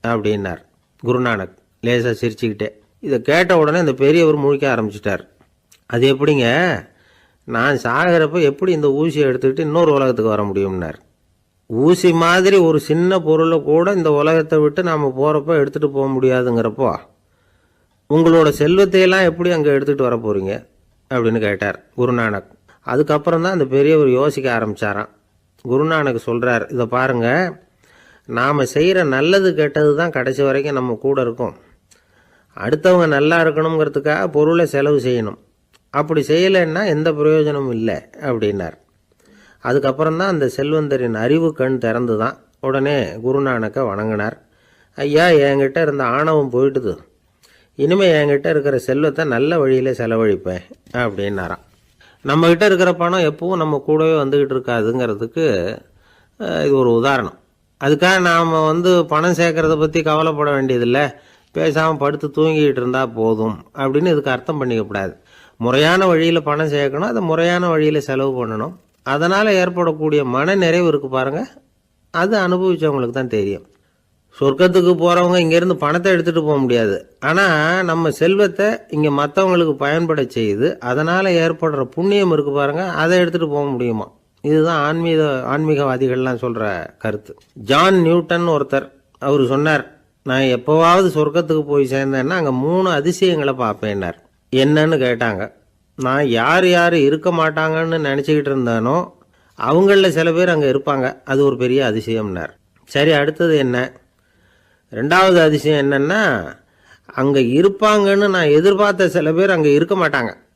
அப்படின்னார் குருநானக் லேசாக சிரிச்சுக்கிட்டே. இதை கேட்ட உடனே இந்த பெரியவர் முழிக்க ஆரம்பிச்சிட்டார். அது எப்படிங்க, நான் சாகிறப்ப எப்படி இந்த ஊசியை எடுத்துக்கிட்டு இன்னொரு உலகத்துக்கு வர முடியும்னார். ஊசி மாதிரி ஒரு சின்ன பொருளை கூட இந்த உலகத்தை விட்டு நாம் போகிறப்ப எடுத்துகிட்டு போக முடியாதுங்கிறப்போ உங்களோட செல்வத்தையெல்லாம் எப்படி அங்கே எடுத்துகிட்டு வர போகிறீங்க அப்படின்னு கேட்டார் குருநானக். அதுக்கப்புறம் தான் அந்த பெரியவர் யோசிக்க ஆரம்பித்தாராம். குருநானக் சொல்கிறார், இதை பாருங்கள், நாம் செய்கிற நல்லது கெட்டது தான் கடைசி வரைக்கும் நம்ம கூட இருக்கும். அடுத்தவங்க நல்லா இருக்கணுங்கிறதுக்காக பொருளை செலவு செய்யணும். அப்படி செய்யலைன்னா எந்த பிரயோஜனமும் இல்லை அப்படின்னார். அதுக்கப்புறம் தான் அந்த செல்வந்தரின் அறிவு கண் திறந்து தான். உடனே குருநானக்கை வணங்கினார். ஐயா, என்கிட்ட இருந்த ஆணவம் போயிட்டுது. இனிமேல் என்கிட்ட இருக்கிற செல்வத்தை நல்ல வழியில் செலவழிப்பேன் அப்படின்னாராம். நம்மக்கிட்ட இருக்கிற பணம் எப்பவும் நம்ம கூடவே வந்துக்கிட்டு இருக்காதுங்கிறதுக்கு இது ஒரு உதாரணம். அதுக்காக நாம் பணம் சேர்க்கறத பற்றி கவலைப்பட வேண்டியதில்லை, பேசாமல் படுத்து தூங்கிக்கிட்டு இருந்தால் போதும் அப்படின்னு இதுக்கு அர்த்தம் பண்ணிக்கப்படாது. முறையான வழியில் பணம் சேர்க்கணும், அதை முறையான வழியில் செலவு பண்ணணும். அதனால் ஏற்படக்கூடிய மன நிறைவு இருக்குது பாருங்கள், அது அனுபவித்தவங்களுக்கு தான் தெரியும். சொர்க்கத்துக்கு போகிறவங்க இங்கேருந்து பணத்தை எடுத்துகிட்டு போக முடியாது. ஆனால் நம்ம செல்வத்தை இங்கே மற்றவங்களுக்கு பயன்பட செய்து அதனால் ஏற்படுற புண்ணியம் இருக்குது பாருங்கள், அதை எடுத்துகிட்டு போக முடியுமா. இதுதான் ஆன்மீகவாதிகள்லாம் சொல்கிற கருத்து. ஜான் நியூட்டன் ஒருத்தர், அவர் சொன்னார், நான் எப்போவாவது சொர்க்கத்துக்கு போய் சேர்ந்தேன்னா அங்கே 3 அதிசயங்களை பார்ப்பேன்னார். என்னன்னு கேட்டாங்க. நான் யார் யார் இருக்க மாட்டாங்கன்னு நினச்சிக்கிட்டு இருந்தானோ அவங்களில் சில பேர் அங்கே இருப்பாங்க, அது ஒரு பெரிய அதிசயம்னார். சரி, அடுத்தது என்ன? 2வது அதிசயம் என்னன்னா, அங்கே இருப்பாங்கன்னு நான் எதிர்பார்த்த சில பேர் அங்கே இருக்க மாட்டாங்க,